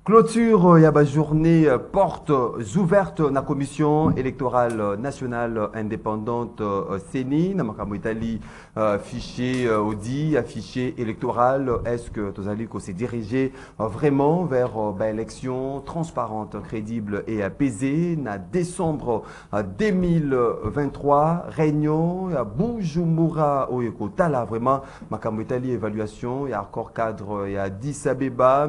Clôture, il y a une journée portes ouvertes dans la commission électorale nationale indépendante CENI. Dans le Italie, fichier Audi, fichier électoral. Est-ce que Tozali s'est dirigé vraiment vers élection transparente, crédible et apaisée? En décembre 2023, réunion à Bujumbura, Oyeko Tala, vraiment, Makamo Italie évaluation, il y a accord cadre, il y a Addis Abeba,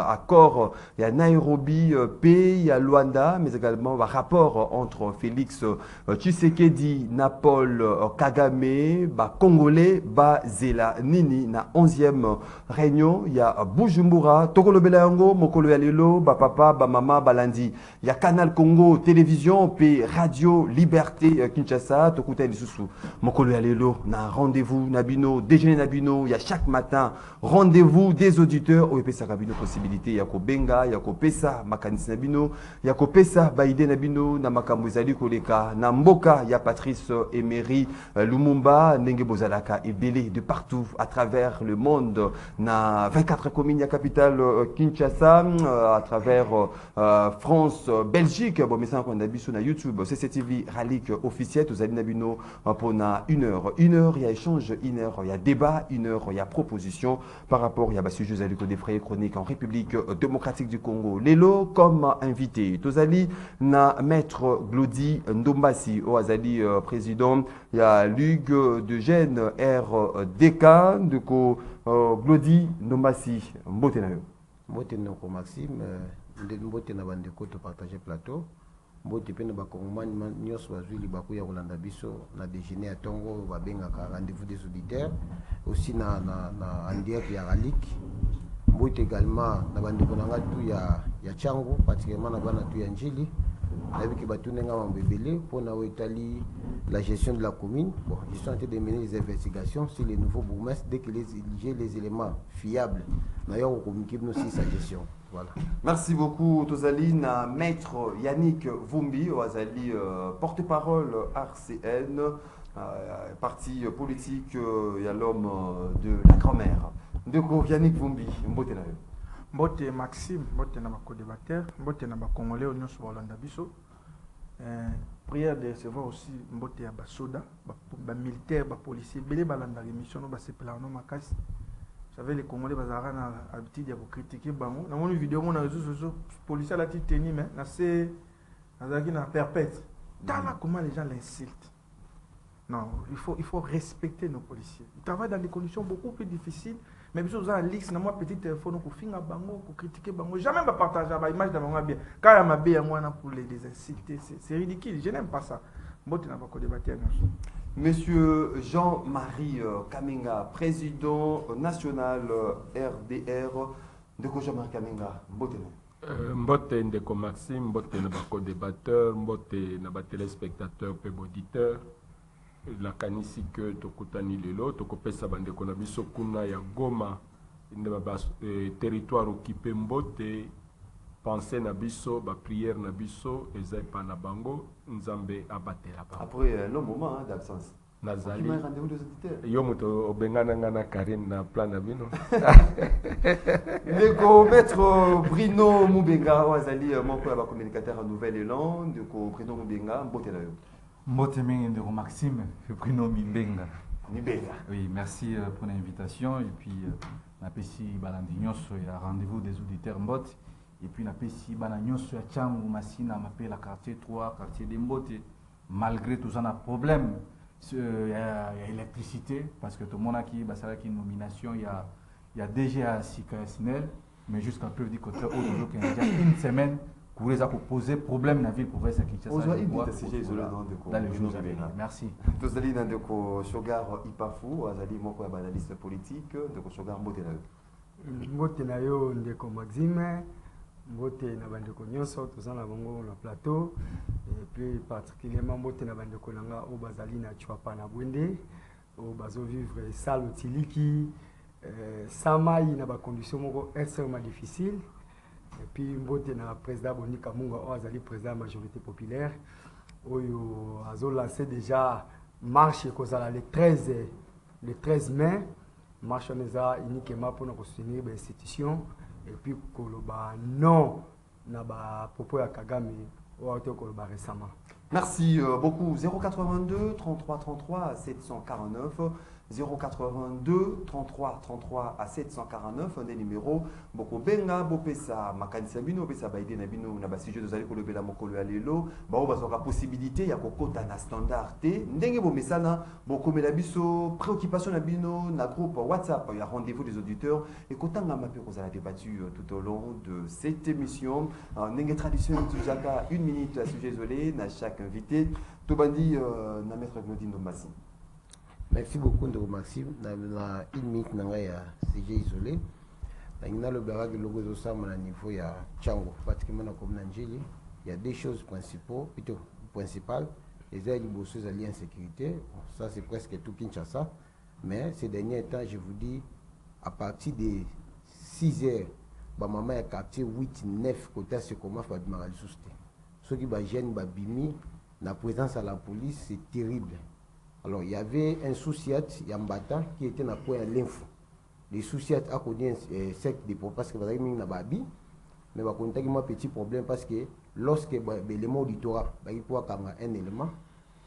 accord. Il y a Nairobi, il y a Luanda, mais également un rapport entre Félix Tshisekedi, Napol Kagame, Congolais, Zela Nini, na 11e réunion. Il y a Bujumbura, Tokolo Belayango, Mokolo Yalelo, Papa, Mama, Balandi. Il y a Canal Congo, télévision, puis Radio Liberté Kinshasa, Tokuta Lisusu, Mokolo Yalelo, na rendez-vous Nabino, déjeuner Nabino, il y a chaque matin rendez-vous des auditeurs, OEP Sakabino possibilité, il y a Benga, yako pesa makanisi nabino, yako pesa baide nabino na makambo ezali koleka na mboka ya Patrice Emery Lumumba ndenge bozalaka ebele de partout à travers le monde na 24 communes ya capitale Kinshasa à travers France, Belgique, bon message qu'on a biso na YouTube, CCTV Ralik officiel tozali nabino pour na 1 heure. 1 heure, il y a échange, 1 heure, il y a débat, 1 heure, il y a proposition par rapport il y a sujet zali ko défrayé chronique en République démocratique du Congo. Lélo comme invité. Tozali na maître Glody Ndombasi, Oazali président. Il y a Luc de Gênes RDK, de ko Glody Ndombasi. Mbote na yo. Mbote na ko Maxime, mbote na bandeko to partager plateau. Mbote pe na bakongomani nyos bazuli baku ya kolanda biso na déjeuner à Tongo babengaka rendez-vous des auditeurs aussi na Andia ya Ralik. Mbote également na bandeko nanga tu ya Chango particulièrement na bana tu ya Njili avec que batu nenga mambebele pour na Italie la gestion de la commune. Bon, ils sont en train de mener les investigations sur les nouveaux bourgmestres dès que j'ai les éléments fiables d'ailleurs on communique aussi sa gestion. Voilà. Merci beaucoup Tozali na maître Yannick Vumbi Oazali porte-parole RCN parti politique il y a l'homme de la grand-mère. Ndeko Yannick Vumbi, mbote na yo. Mbote Maxime, mbote na bako débatteur, mbote na ba Congolais au nyonso Holanda biso. Prière de recevoir aussi mbote ya ba soda, ba militaire, ba policier, belé balanda émission no ba sepela no makasi. Vous savez les Congolais bazara na habitude ya ko critiquer bango. Na moni vidéo mon réseaux sociaux, policier la tite teni mais na c'est azaki na perpète. Tala comment les gens l'insultent. Non, il faut respecter nos policiers. Ils travaillent dans des conditions beaucoup plus difficiles. Mais si vous avez un lix, moi petit téléphone, pour finir bango, pour critiquer bango, jamais pas partager la image de bango bien. Quand il y a ma bien moi pour les insulter, c'est ridicule. Je n'aime pas ça. Moi tu n'as pas débattu. Monsieur Jean-Marie Kamenga, président national RDR de Jean-Marie Kamenga, mbote. Mbote ndeko Maxime, mbote na bako débatteur, mbote na ba téléspectateur pe auditeur. La kanisi que tokutani lelo tokopesa bandeko na biso kuna ya Goma ndeba territoire occupé mbote penser na biso ba prière na biso ezai pa na bango nzambe abatela ba après long moment d'absence nazali rendez-vous des auditeurs yo moto obengana ngana Karine na plan na bino ndeko maître Bruno Mubenga wazali moko ya ba communicateur à Nouvel Élan ndeko Bruno Mubenga mbote na yo. Mbote de Maxime, Bruno Mimbenga. Mimbenga. Oui, merci pour l'invitation. Et puis, napesi balandignos, il y a rendez-vous des auditeurs Mbote. Et puis, napesi balandignos, il y a Tchangou Massina, m'appelle la quartier 3, quartier de Mbote. Malgré tout ça, on a problème. Il y a électricité, parce que tout le monde a qui une nomination, il y a DGA SNEL, mais jusqu'à preuve du contraire, il y a une semaine. Pour les poser problème dans la ville pour voir ce qui se passe dans les jours à venir. Merci. Vous allez dans le Shogar Ipafu, vous allez mon analyste politique, de Shogar Mbotenayo. Mbotenayo, ndeko Maxime, Mbote na bandeko nyonso, tous en avons le plateau, et puis particulièrement Mbote na bandeko nanga au bazali na Chuapa na Bwende, au bazo vivre sale tiliki, Samaï na ba condition moko extrêmement difficile. Et puis mbote na président Bonika Munga Oazali président de la majorité populaire oyo azo lancé déjà marche kozala le 13 mai marche neza uniquement pour nous soutenir les institutions et puis koloba non na ba propos ya Kagame ou koloba récemment. Merci beaucoup. 082 33 33 à 749. 082 33 33 à 749 un des numéros boko benga bopesa makanisa bino pesa baide na bino na basije dozali kolobela mokolo ya lelo bao bazoka possibilité ya kokota na standard te ndenge bomesana bokomela biso préoccupation na bino na groupe WhatsApp ya rendez-vous des auditeurs et kotanga mape kozala débattu tout au long de cette émission ndenge tradition tujaka 1 minute à sujet isolé na chaque invité tobandi na maître Claudine Ndombasi. Merci beaucoup, Ndeko Maxime. Dans la minute, il y a sujet isolé. Il y a le barrage de logo de Sam à niveau il y a Tchango, pratiquement comme Nangeli. Il y a des choses principales. Les aides de alliés en sécurité, ça c'est presque tout Kinshasa. Mais ces derniers temps, je vous dis, à partir de 6 heures, maman a quartier 8, 9 côté ce comment faire du maral sousté. Ceux qui gênent, bimi, la présence à la police, c'est terrible. Alors, il y avait un sous-siat, Yambata, qui était dans le point de l'info. Les sous-siats a connu un secte de parce que vous avez mis dans Babi, mais il y a un petit problème parce que lorsque l'élément auditorat, il y a un élément,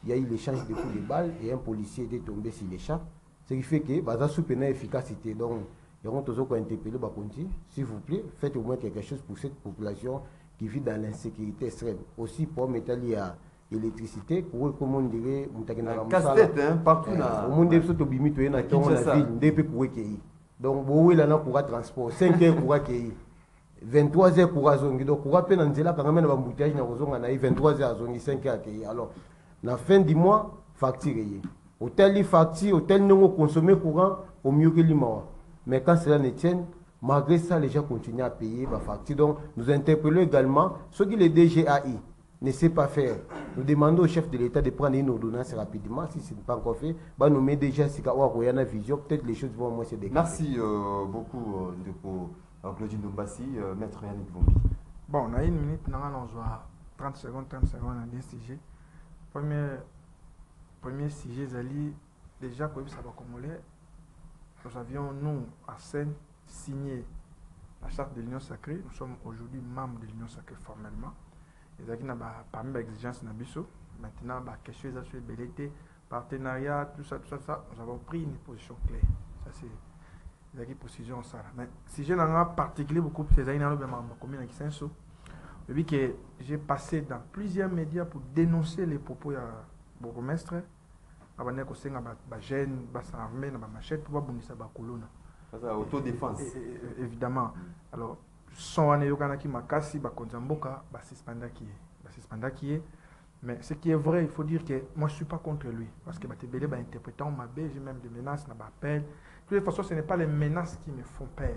il y a eu l'échange de coups de balles et un policier était tombé sur les chats. Ce qui fait que il y a une efficacité. Donc, il y a toujours interpellé, s'il vous plaît, faites au moins quelque chose pour cette population qui vit dans l'insécurité extrême. Aussi, pour mettre l'électricité, comme on dirait, casse-tête, partout au monde de ce bimi to na ville ndepé pour qui donc bo là na pour transport 5 heures pour qui 23 heures pour azongi donc pour peine nzela quand même na embouteillage na kozonga na 23 heures azongi 5 heures qui alors la fin du mois facture hôtel facture hôtel non consommer courant au mieux que l'immobilier mais quand cela ne tient malgré ça les gens continuent à payer la facture. Donc nous interpellons également ceux qui les DGAI ne sait pas faire. Nous demandons au chef de l'État de prendre une ordonnance rapidement. Si ce n'est pas encore fait, bah nous met déjà si on a vision, peut-être les choses vont au moins se décaler. Merci beaucoup de Claudine Ndombasi, maître Yannick Vombi. Bon, on a 1 minute, on a 30 secondes à des sujets. Premier sujet, Zali, déjà, comme ça va commencer, nous avions, nous, à Seine, signé la charte de l'Union sacrée. Nous sommes aujourd'hui membres de l'Union sacrée formellement. Il y a parmi les exigences na biso. Maintenant, question de belleté, partenariat, tout ça, nous avons pris une position claire. Ça, c'est une position. Mais si j'ai un particulier beaucoup de ces années, depuis que j'ai passé dans plusieurs médias pour dénoncer les propos de bourgmestre, avant que c'est un jeune, armé, une machette, pour bondir sa colonne. C'est autodéfense. Évidemment. Alors, son aneyokana qui m'a cassé, konzamboka, suspenda qui est. Mais ce qui est vrai, il faut dire que moi je ne suis pas contre lui. Parce que Batebele va interpréter en mabé, j'ai même des menaces, n'a pas appel. De toute façon, ce n'est pas les menaces qui me font peur.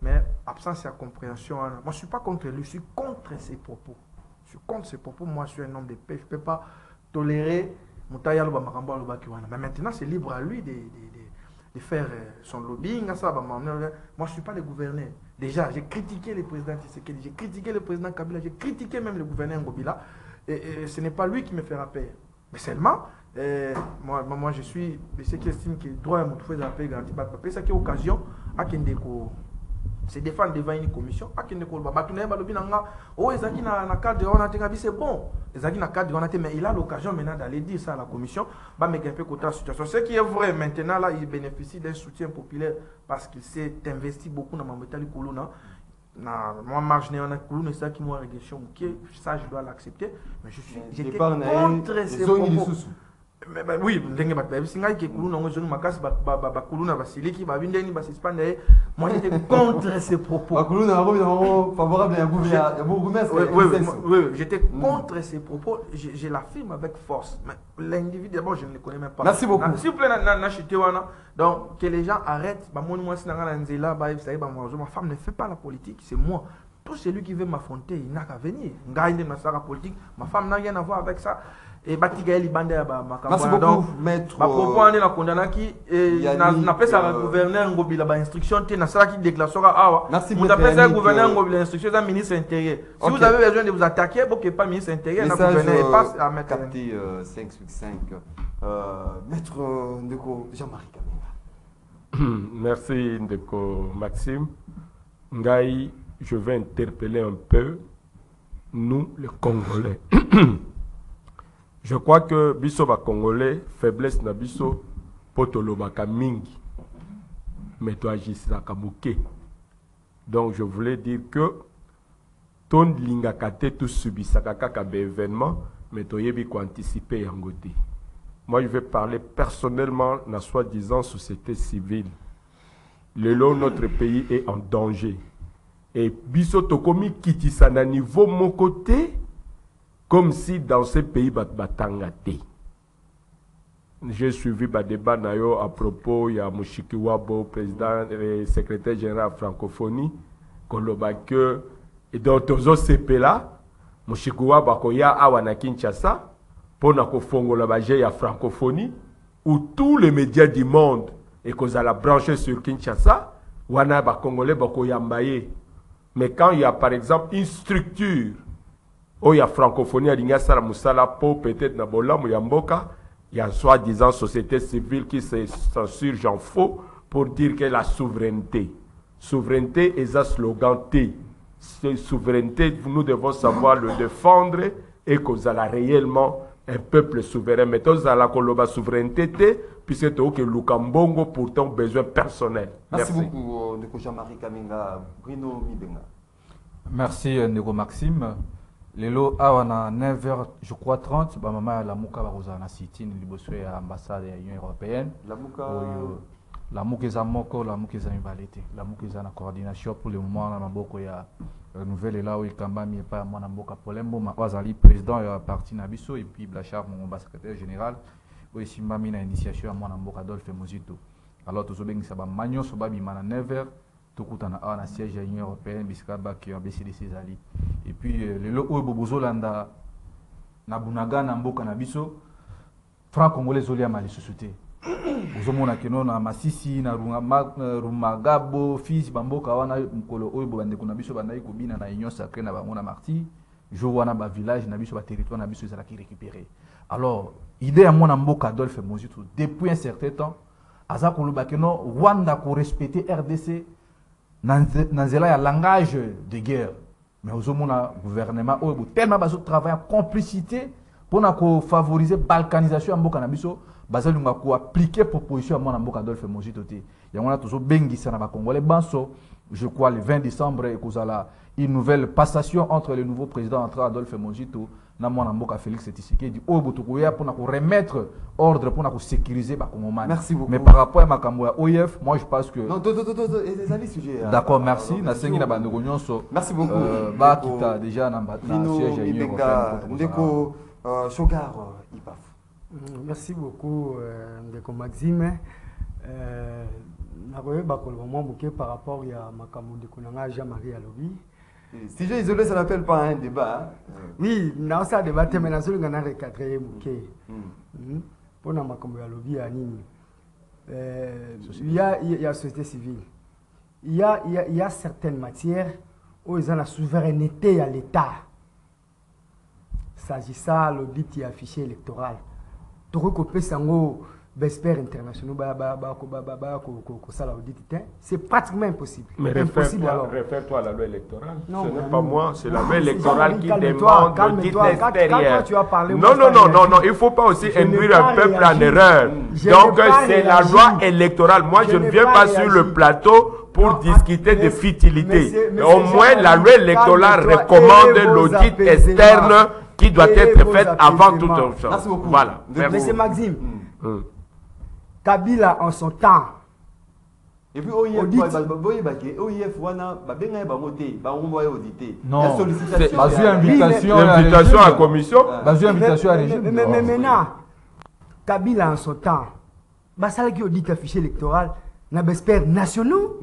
Mais absence de compréhension. Moi je ne suis pas contre lui, je suis contre ses propos. Je suis contre ses propos. Moi je suis un homme de paix. Je ne peux pas tolérer Moutaya Makambo Lubakiwana. Mais maintenant, c'est libre à lui de faire son lobbying. Moi je ne suis pas le gouverneur. Déjà, j'ai critiqué le président Tshisekedi, j'ai critiqué le président Kabila, j'ai critiqué même le gouverneur Ngobila. Et ce n'est pas lui qui me fera peur. Mais seulement, moi je suis de ceux qui estiment que le droit à mon fait d'appeler garanti par papier, c'est qu'il y a occasion à Kendeko se défendre devant une commission. À Kendeko, c'est bon. Mais il a l'occasion maintenant d'aller dire ça à la commission. Ce qui est vrai maintenant, là, il bénéficie d'un soutien populaire parce qu'il s'est investi beaucoup dans Mametali Koulouna. Moi, marge néana Koulouna, c'est ça qui m'a régression. Ça, je dois l'accepter. Mais j'étais contre ces propos. Oui, moi j'étais contre ces propos. Favorable à oui, j'étais contre ces propos. Je l'affirme avec force. Mais l'individu, d'abord, je ne le connais même pas. Merci beaucoup. S'il vous plaît, donc que les gens arrêtent. Ma femme ne fait pas la politique, c'est moi. Tout celui qui veut m'affronter, il n'a qu'à venir. Ma femme n'a rien à voir avec ça. Et merci beaucoup, maître. Propos on est la condamnaki et n'a pas ça gouverneur Ngobila ba instruction té na ça qui déclaration merci vous appelez ça gouverneur Ngobila instruction d'un ministre intérieur. Si vous avez besoin de vous attaquer, bon que pas ministre intérieur na gouverneur passe à mettre capté 5/5 maître Ndeko Jean-Marie Kamena. Merci Ndeko Maxime. Ngai je vais interpeller un peu nous, les Congolais. Je crois que biso ba Congolais, faiblesse na biso, potolobaka mingi, mais toi agisaka muke. Donc je voulais dire que ton lingakate tout subisaka kaka be événement, mais toi yebi ko anticiper yangote. Moi je vais parler personnellement na soi-disant société civile. Notre pays est en danger. Et biso tokomi kitisa na niveau mon côté, comme si dans ce pays batangate. J'ai suivi le débat à propos, il y a Mouchiki Wabo, président et secrétaire général francophonie, que et dans tous ces pays-là, Mouchiki Wabo ya awana Kinshasa, pour na kofongo la baje ya francophonie, où tous les médias du monde et qu'on a la branché sur Kinshasa, wana ba Congolais bako yambaye. Mais quand il y a par exemple une structure où il y a francophonie, il y a Musala pour peut-être Nabola, Muyamboka, il y a soi-disant société civile qui se s'insurge en faux pour dire que la souveraineté. Souveraineté est un slogan T. Souveraineté, nous devons savoir le défendre et qu'on a réellement un peuple souverain. Mais tous à la Koloba souveraineté T, puisque tu as que Lukambongo pour ton besoin personnel. Merci beaucoup, Ndeko Jean-Marie Kaminga, Bruno Mibenga. Merci, Ndeko Maxime. Lelo awana 9h je crois 30 ba mama la muka ba rozana city ni liboso ya ambassade ya Union européenne la muka la muka za moko la muka za invalidité la muka za na coordination pour le moment na maboko ya nouvelle là où il kambami pas mwana mboka Polembo ma wazali président ya parti na biso et puis Blachard mon secrétaire général bo simbami na initiation ya mwana mboka Adolphe Mozito alors tozobengisa ba manyo so ba bima na 9h tokutana na siège ya Union européenne biskaba qui a baissé ses alliés et puis le lo oyo bozolanda na bunaga na mboka na biso franc congolais zolia mali société ozomona keno na Masisi na Rumagabo fils bamboka wana mkolo oyo bande kuna biso bandai kobina na union sacrée na bango na marti jo wana ba village na biso ba territoire na biso ezala ki récupérer alors idée ya mwana mboka Adolphe Mozito depuis un certain temps aza koloba keno Rwanda ko respecter RDC Nanzela ya langage de guerre mais aux hommes gouvernement ou tellement baso travail en complicité pour favoriser balkanisation en mboka na biso bazalunga ko appliquer proposition à mon mboka Adolphe Mozito te yango na tozo bengisa na ba congolais banso je crois le 20 décembre et kozala une nouvelle passation entre le nouveau président entre Adolphe Mozito na mwana mboka Félix Tshisekedi o botokoya pour remettre ordre pour sécuriser ba congomani. Merci beaucoup. Mais par rapport à makambo ya OIF, moi je pense que non les sujets. D'accord, merci na sengi na bandeko nyonso. Merci beaucoup. Ba kita déjà na siège ya Union européenne. Ndeko Shogar Ipaf. Merci beaucoup Ndeko Maxime. Na koyeba ko vraiment bouquet par rapport ya makambo ndeko nanga Jean-Marie Alobi. Sujet isolé, ça n'appelle pas un débat. Oui, non, ça débat, mais dans ce cas, on a recadré. Pour la makambo ya lobby ya nini. Il y a société civile. Il y a certaines matières où ils ont la souveraineté à l'État. S'agissant de l'audit et affiché électoral. Tout le monde Vesper international, c'est pratiquement impossible. Mais réfère-toi à la loi électorale. Non, ce n'est pas moi, c'est la loi électorale qui demande l'audit extérieur. Non, il ne faut pas aussi induire un peuple en erreur. Donc c'est la loi électorale. Moi, je ne viens pas sur le plateau pour discuter de futilité. Au moins, la loi électorale recommande l'audit externe qui doit être fait avant toute autre chose. Merci beaucoup. Voilà. Monsieur Maxime. Kabila en son temps. Et puis OIF wana babenga ba moté ba envoyer auditer. Non. Sollicitation. Invitation à la commission. Invitation à régime. Mais maintenant Kabila en son temps. Ba sala qui audite affiché électoral na bespère nationaux.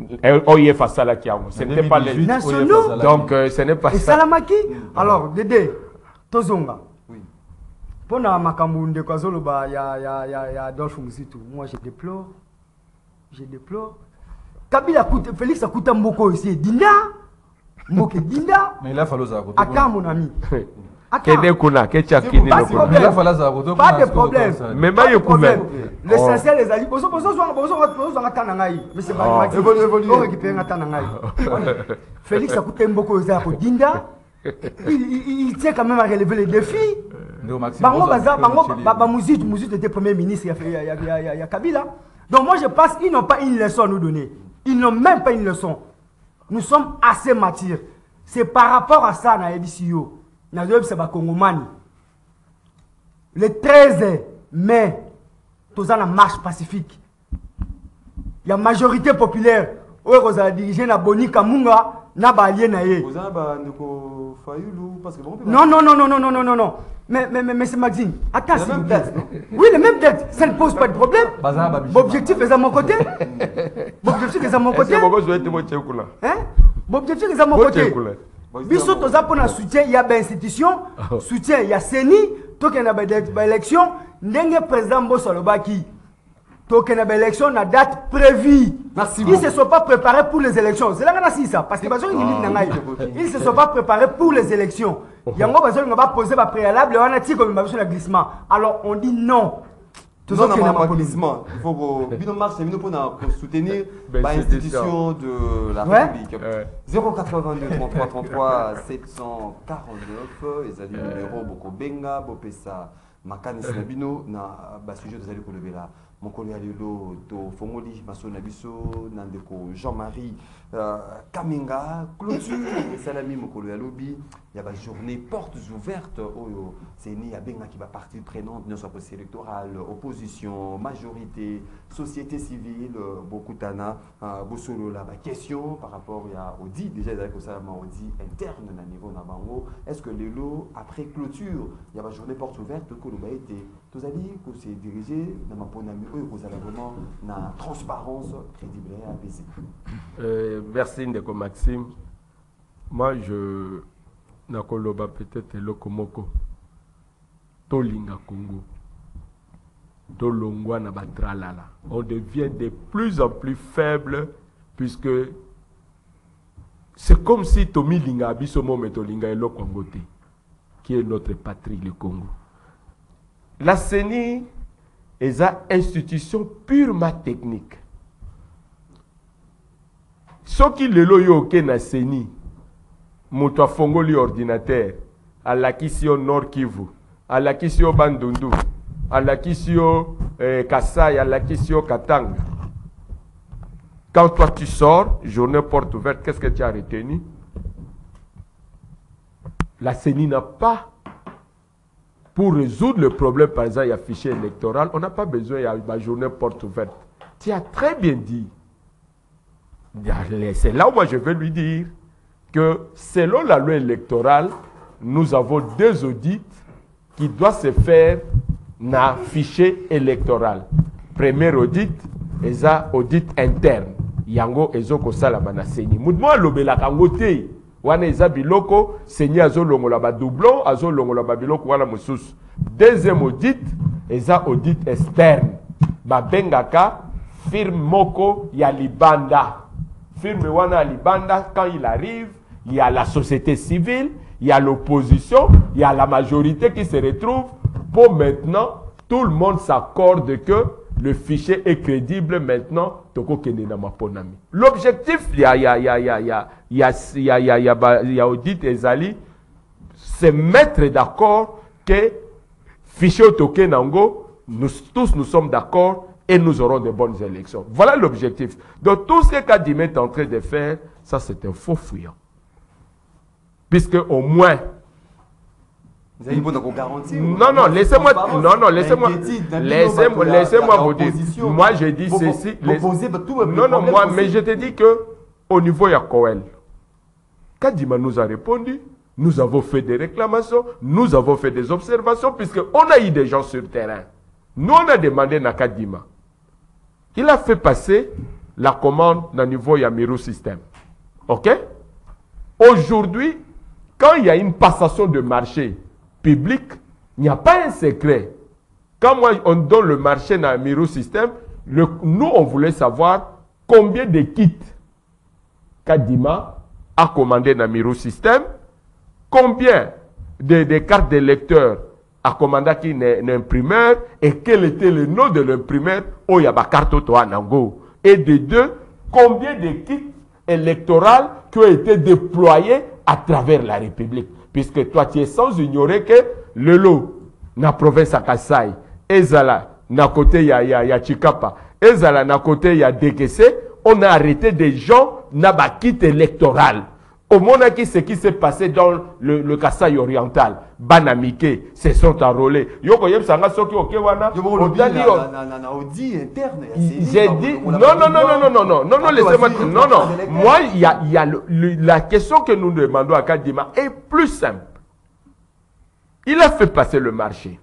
OIF a sala qui a. Ce n'est pas les nationaux. Donc ce n'est pas ça. Et Salamaki. Alors Dédé Tozonga. Pour la makambu de Kwazoloba, il y a Adolphe Mozito. Moi, je déplore. Kabila Félix a coûté Mboko ici. Dinda. Mboke Dinda. Mais il a fallu ça. Attends, mon ami. Kende kuna, kecha kini Pas de lokona. problème. Pas de problème. Mais Pas de mayo problème. couvert. L'essentiel les alliés. Bozo ngatanangai. Mais c'est pas Maxime. On récupère ngatanangai. Félix a coûté beaucoup aux arts Dinda. Il tient quand même à relever les défis. Mouzid était premier ministre, il y a Kabila. Donc moi je pense qu'ils n'ont pas une leçon à nous donner. Ils n'ont même pas une leçon. Nous sommes assez matures. C'est par rapport à ça, le 13 mai, tous en marche pacifique. Il y a majorité populaire. Où vous avez dirigé na Boni Kamunga, na Balien naye. Non. Mais c'est Maxime. Attends, s'il vous plaît. Oui, les mêmes dates. Ça ne pose pas de problème. L'objectif est à mon côté. L'objectif est à mon côté. L'objectif est à mon côté. Biso toza pona soutien, il y a des institutions, soutien, il y a CENI, token na élection, ndenge président Mbosso Lobaki. Token na élection na date prévue. Ils ne se sont pas préparés pour les élections. C'est là qu'on a dit ça parce que ils ne se sont pas préparés pour les élections. Yango bazo nga ba poser ba préalable, on a dit comme bazo na glissement. Alors on dit non. Tout ça n'a pas glissement. Il faut que Bino marche et Bino pour soutenir l'institution de la République. 082 33 33 749 et ça dit numéro Boko Benga Bopesa Makani Sinabino na ba sujet de Zali Kolobela. Mon collègue Alilo to Fongoli Masona Biso Nandeko Jean-Marie Kaminga clôture Salami mon collègue Alobi. Il y a une journée portes ouvertes. C'est Ni Abenga qui va partie prenante dans ce processus électoral, opposition, majorité, société civile, beaucoup d'ana, Bossolo là, question par rapport au dit déjà avec ça au dit interne à niveau Nabango. Est-ce que les lots après clôture, il y a une journée portes ouvertes que l'on a été, tous amis que c'est dirigé dans ma bonne amie, vous avez vraiment la transparence crédible et apaisée. Merci Ndeko Maxime. Moi je nakoloba peut-être lokomoko tolinga Congo tolongwa na batralala on devient de plus en plus faible puisque c'est comme si tomi linga biso mome tolinga eloko ngote qui est notre patrie le Congo. La CENI est une institution purement technique. Ce qui le loyo ke na CENI moto afongoli ordinateur alakisi yo Nord Kivu alakisi yo Bandundu alakisi yo Kasai alakisi yo Katanga. Quand toi tu sors journée porte ouverte, qu'est-ce que tu as retenu? La CENI n'a pas, pour résoudre le problème par exemple il y a fichier électoral, on n'a pas besoin de la journée porte ouverte. Tu as très bien dit. C'est là où moi je vais lui dire que selon la loi électorale, nous avons deux audits qui doivent se faire dans le fichier électoral. Premier audit, c'est un audit interne. Yango ezoko sala bana CENI. Moudmo alobela kangote. Wana eza biloko, CENI azolongola ba doublon, azolongola ba biloko wana mususu. Deuxième audit, c'est un audit externe. Ba bengaka firme moko ya libanda. Firme wana libanda, quand il arrive, il y a la société civile, il y a l'opposition, il y a la majorité qui se retrouve. Pour maintenant, tout le monde s'accorde que le fichier est crédible maintenant. L'objectif, il y a audit Ezali, c'est mettre d'accord que fichier token nango, nous tous nous sommes d'accord et nous aurons de bonnes élections. Voilà l'objectif. Donc tout ce que Kadime est en train de faire, ça c'est un faux fuyant. Puisque au moins vous avez une bonne garantie. Non, laissez-moi vous dire. Moi, je dis ceci. Non, moi, mais je te dis que au niveau Yakoel, Kadima nous a répondu, nous avons fait des réclamations, nous avons fait des observations, puisqu'on a eu des gens sur le terrain. Nous, on a demandé à Kadima. Il a fait passer la commande au niveau Yamiru System. OK? Aujourd'hui, quand il y a une passation de marché public, il n'y a pas un secret. Quand moi, on donne le marché dans Miro System, nous, on voulait savoir combien de kits Kadima a commandé dans Miro System, combien des cartes d'électeurs à commander qui est un imprimeur et quel était le nom de l'imprimeur où il y a ma carte auto à Nango. Et de deux, combien de kits électoraux qui ont été déployés à travers la République. Puisque toi, tu es sans ignorer que le lot, na province à Kassai, Ezala, na côté il y a Chikapa, Ezala, na côté il y a Dekese, on a arrêté des gens na ba kit électoral. Au moment qui ce qui s'est passé dans le Kassai oriental, Banamike se sont enrôlés. Yoko yeb sanga soki okewana. Audi interne. J'ai dit non, laissez-moi dire. Non, moi il y a la question que nous demandons à Kadima est plus simple. Il a fait passer le marché.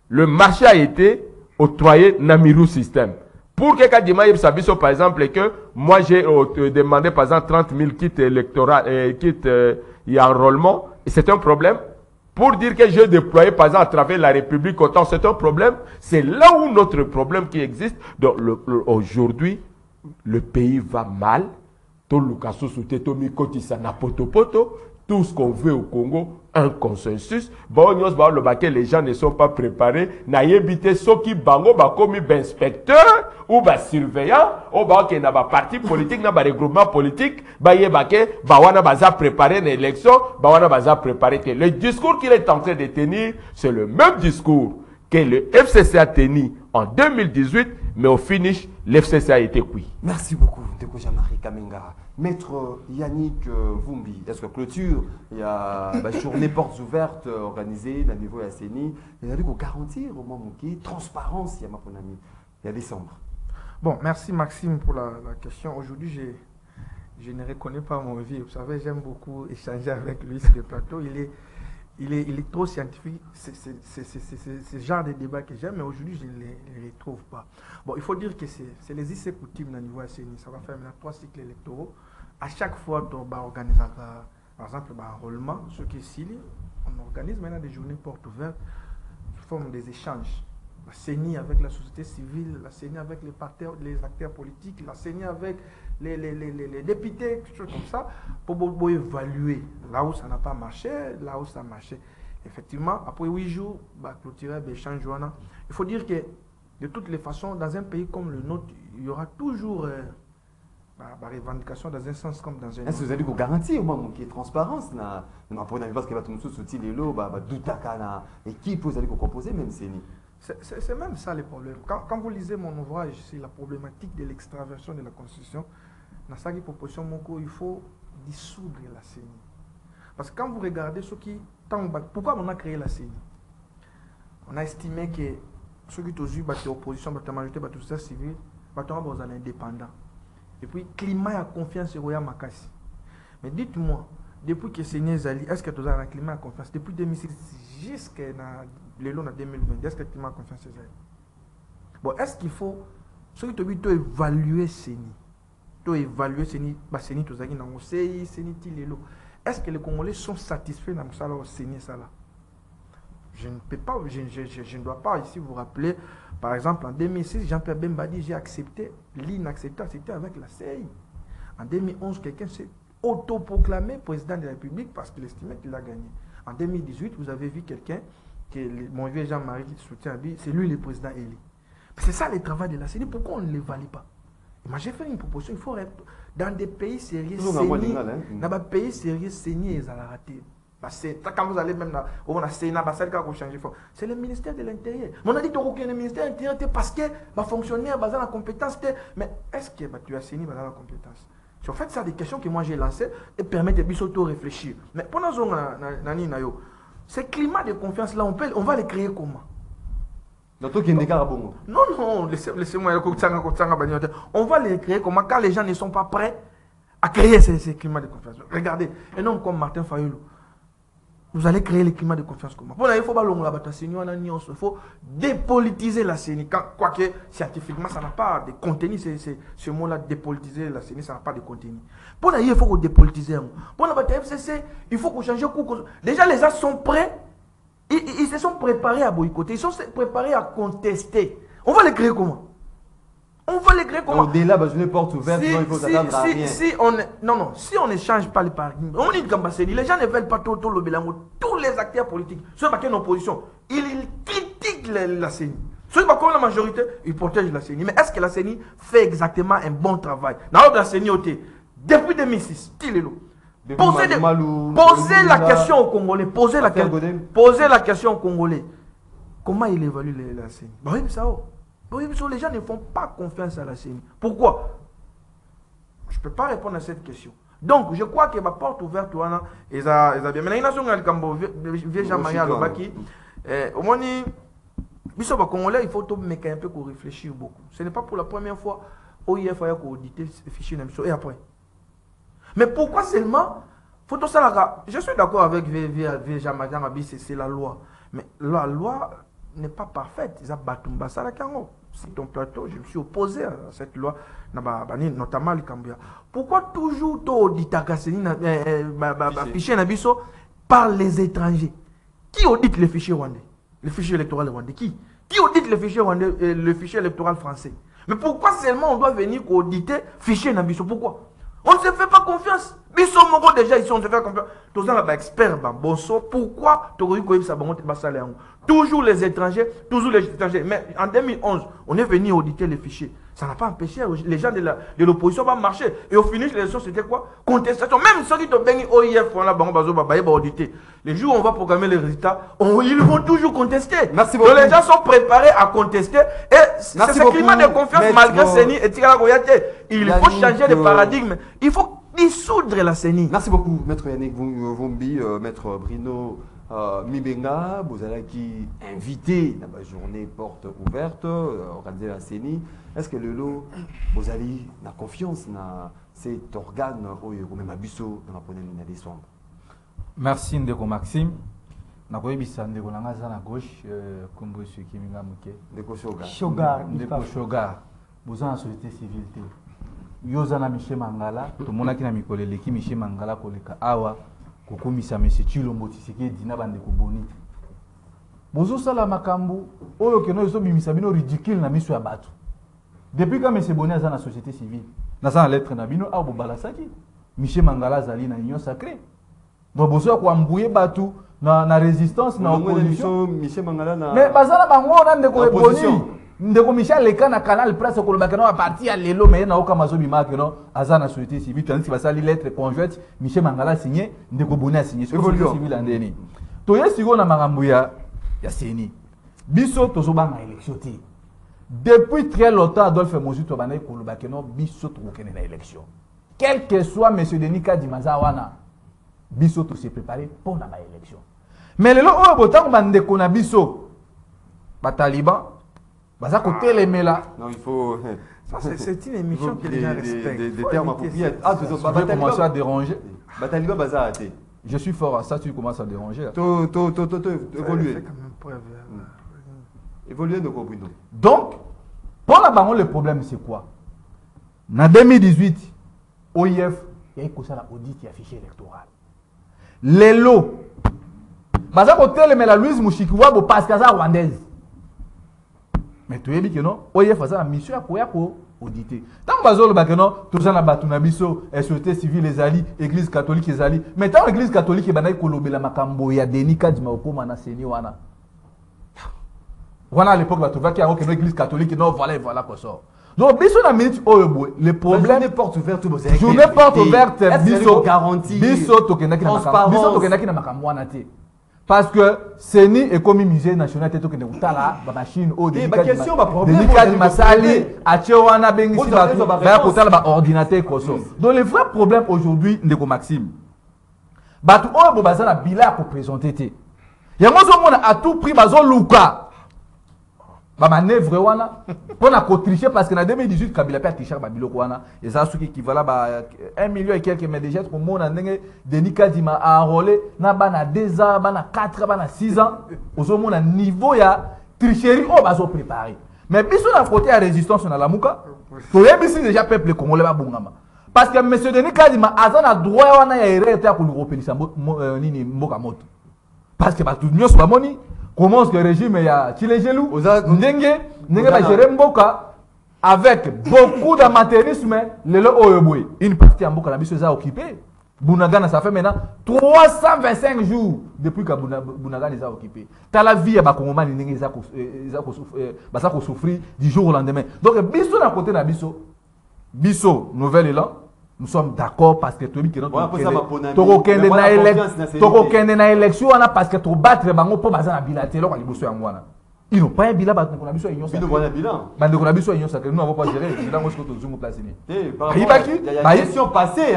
Le marché a été octroyé Namiru System. Pour que Kadima Yeb Sabiso, par exemple, que moi j'ai demandé par exemple 30 000 kits électoraux, kits enrôlement, et c'est un problème. Pour dire que j'ai déployé par exemple à travers la République autant, c'est un problème. C'est là où notre problème qui existe. Donc aujourd'hui, le pays va mal. Tout ce qu'on veut au Congo, un consensus. Bon, les gens ne sont pas préparés. N'ayébité ceux qui bango comme inspecteur ou surveillant ou qui n'a pas parti politique, n'a pas regroupement politique. Bawana baza préparer une élection, bawana baza préparer. Le discours qu'il est en train de tenir, c'est le même discours que le FCC a tenu en 2018, mais au finish, l'FCC a été cuit. Merci beaucoup, Ndeko Jean-Marie Kamenga. Maître Yannick Vumbi, est-ce que clôture, il y a une journée portes ouvertes organisée à niveau ACENI, il y a garantir au moment qui transparence, il y a mon ami, il y a décembre. Bon, merci Maxime pour la question. Aujourd'hui, je ne reconnais pas mon vie. Vous savez, j'aime beaucoup échanger avec lui sur le plateau. Il est trop scientifique. C'est ce genre de débat que j'aime, mais aujourd'hui, je ne les retrouve pas. Bon, il faut dire que c'est les essais coutumes au niveau ACENI. Ça va faire maintenant 3 cycles électoraux. À chaque fois, on organise, par exemple, enrôlement, ceux qui sont on organise maintenant des journées portes ouvertes sous forme des échanges. La CENI avec la société civile, la CENI avec les acteurs politiques, la CENI avec les députés, quelque chose comme ça, pour évaluer là où ça n'a pas marché, là où ça a marché. Effectivement, après 8 jours, clôturer l'échange. Il faut dire que de toutes les façons, dans un pays comme le nôtre, il y aura toujours revendication dans un sens comme dans un autre. Est-ce que vous allez vous garantir au moment qu'il y ait transparence parce que vous soutien les lots, équipe, vous allez vous composer même CENI. C'est même ça le problème. Quand vous lisez mon ouvrage sur la problématique de l'extraversion de la Constitution, dans sa proposition, il faut dissoudre la CENI. Parce que quand vous regardez ceux qui... Pourquoi on a créé la CENI? On a estimé que ceux qui ont eu l'opposition, la majorité de la société civile, sont indépendants. Et puis, climat et confiance sur Roya Makassi. Mais dites-moi, depuis que CENI Zali, est-ce que vous avez un climat de confiance? Depuis 2006 jusqu'à le long de 2020, est-ce que le climat de confiance est Zali? Bon, est-ce qu'il faut, ceux qui ont évaluer CENI, évaluer CENI, CENI tout ça, CENI Tilelo. Est-ce que les Congolais sont satisfaits dans le CENI ça là? Je ne peux pas, je ne dois pas ici vous rappeler, par exemple en 2006, Jean-Pierre Bemba dit j'ai accepté l'inacceptable, c'était avec la CEI. En 2011, quelqu'un s'est autoproclamé président de la République parce qu'il estimait qu'il a gagné. En 2018, vous avez vu quelqu'un, mon vieux Jean-Marie qui soutient, c'est lui le président élu. C'est ça le travail de la CENI, pourquoi on ne les valide pas? Moi j'ai fait une proposition, il faut être dans des pays sérieux, CENI, dans des pays sérieux, CENI et à raté. Quand vous allez même au Sénat, c'est le ministère de l'Intérieur. On a dit que le ministère de l'Intérieur parce que les fonctionnaires ont la compétence. Mais est-ce que tu as CENI dans la compétence? C'est en fait ça des questions que moi j'ai lancées et permettent de s'auto-réfléchir. Mais pendant ce climat de confiance là, on va le créer comment? Non, laissez-moi. On va les créer comment quand les gens ne sont pas prêts à créer ce climat de confiance. Regardez, un homme comme Martin Fayulu. Vous allez créer le climat de confiance comment? Il faut dépolitiser la CENI. Quoique scientifiquement, ça n'a pas de contenu. Ce mot-là, dépolitiser la CENI, ça n'a pas de contenu. Il faut dépolitiser. Pour la FCC, il faut qu'on change de cours. Déjà, les gens sont prêts. Ils se sont préparés à boycotter. Ils sont préparés à contester. On va les créer comment? On va les créer comment? Au-delà, bah, je ne porte ouverte, il faut s'attendre à rien. Si on n'échange pas les paradigmes, on dit Gambasséni, les gens ne veulent pas tout le bilango. Tous les acteurs politiques, ceux qui sont en opposition, ils critiquent la CENI. Ceux qui sont comme la majorité, ils protègent la CENI. Mais est-ce que la CENI fait exactement un bon travail? Dans la CENI, depuis 2006, qui est là? Posez la question aux Congolais. Posez la question aux Congolais. Comment il évalue la CENI? Oui, ça. Les gens ne font pas confiance à la CENI. Pourquoi? Je ne peux pas répondre à cette question. Donc, je crois que ma porte ouverte, maintenant, il y a au moins, il faut un peu réfléchir beaucoup. Ce n'est pas pour la première fois OIF a audité ces fichiers et après. Mais pourquoi seulement je suis d'accord avec c'est la loi. Mais la loi n'est pas parfaite. C'est ton plateau, je me suis opposé à cette loi, notamment le Cambia. Pourquoi toujours auditer fichier par les étrangers? Qui audite les fichiers rwandais? Le fichier électoral rwandais? Qui audite le fichier électoral français? Mais pourquoi seulement on doit venir auditer fichier Nabiso? Pourquoi? On ne se fait pas confiance. Biso Moko déjà ici, on se fait confiance. Tous les experts, pourquoi toujours les étrangers, Mais en 2011, on est venu auditer les fichiers. Ça n'a pas empêché les gens de l'opposition de marcher. Et au finish, l'élection, c'était quoi? Contestation. Même ceux qui ont béni OIF, auditer. Les jours où on va programmer les résultats, ils vont toujours contester. Merci beaucoup. Donc les gens sont préparés à contester. Et c'est ce climat de confiance malgré CENI et Tigala Goyate. Il faut changer de paradigme. Il faut dissoudre la CENI. Merci beaucoup, Maître Yannick Vumbi, Maître Bruno Mibenga. Vous allez qui invité dans la journée porte ouverte, organisée la CENI. Est-ce que le lot, vous avez la confiance dans cet organe ou même à Bissau dans la première ligne de décembre? Merci Ndeko Maxime. Nakoyebisa Ndeko Langaza na gauche, comme vous qui m'inga muke. Ndeko Shogar. Vous en société civile. Yozana Michel Mangala, tout le monde qui n'a mis qui Michel Mangala koleka awa, kokomisa Monsieur Chilombo Tshisekedi na bande koboni. Bozo sala makambu, oyo keno yoso bimisa bino ridicule na miso ya bato. Depuis quand Monsieur Boni aza na société civile, na sa lettre na bino abo balasaki, Michel Mangala zali na union sacrée. Donc bozo ko ambouye bato na résistance na opposition. Michel Mangala na mais bazala bango na ndeko Boni. Ndeko Michel Leka na canal presse ko lobaka na parti ya lelo mais na oka mazobi makeno aza na société civile tandis basali lettre conjointe Michel Mangala signé Ndeko Boni a signé société civile andeni. To yesiko na makambo ya CENI. Biso tozobanga élection ti. Depuis très longtemps, Adolphe Mozu Tobane Kolobakeno, biso tokene na élection. Quel que soit M. Denis Kadimazawana, biso to se préparer pour la élection. Mais le lo botan bandeko na biso, ba taliban, baza côté les mela. Non, il faut. C'est une émission que les gens respectent. Des termes appropriés. Ah, tu vas commencer à déranger. Bataliba baza até. Je suis fort à ça, tu commences à déranger. Évoluer. Évoluer de quoi, Bruno? Donc, pour la baron, le problème c'est quoi? En 2018, OIF, il y a eu l'audit et affiché électoral. Les lots, baza côté mais la Louise Mouchikiwa bo parce que ça rwandaise. Mais tu es dit que non, OIF a la mission à auditer. Tant que bazo le bakeno, tout ça na batu na biso, société civile les alliés, église catholique les alliés. Mais tant l'église catholique est banay kolobela makambo ya Denis Kadima okoma na seni wana. Voilà à l'époque la trouva qu'il y a aucune église catholique non voilà quoi ça. Donc biso na minute oyo le problème journée porte ouverte journée porte ouverte biso garantie biso tokendaki na makambo biso tokendaki na makambo wana te. Parce que CENI est comme musée national te tokende utala ba machine o de question ba problème de masali achewana bengisi ba kotala ba ordinateur koso. Donc le vrai problème aujourd'hui ndeko Maxime batu oyo bo bazana bila ko présenter te. Yango zo mona à tout prix bazo luka ba manœuvre wana pour na tricher parce que en 2018 Kabila a triché ba biloko wana et ça ce qui équivalent ba 1 million et quelques mais déjà pour mon ndenge Denis Kadima a enrôlé na bana 2 ans bana 4 ans bana 6 ans au mona niveau ya tricherie on va se préparer mais biso na côté à résistance na lamuka to yebisi déjà peuple congolais ba bungama parce que monsieur Denis Kadima azana droit wana ya erreur ta ko l'européenisa nini mboka moto parce que ba tout nyos ba moni comment est-ce que le régime ya Chilegelou ndenge ba gérer mboka avec beaucoup d'amateurisme, une partie en Bokanabiso est occupée. Bounagana, ça fait maintenant 325 jours depuis que Bounagana est occupé. T'as la vie à Bakongoman, il a souffrir du jour au lendemain. Donc, Bisso d'un côté, Bisso, nouvelle élan, nous sommes d'accord parce que tu as une élection parce que tu battre Bango pour baser un bilatéral. Ils n'ont pas un bilan, nous n'avons pas géré. Il y a une question passée.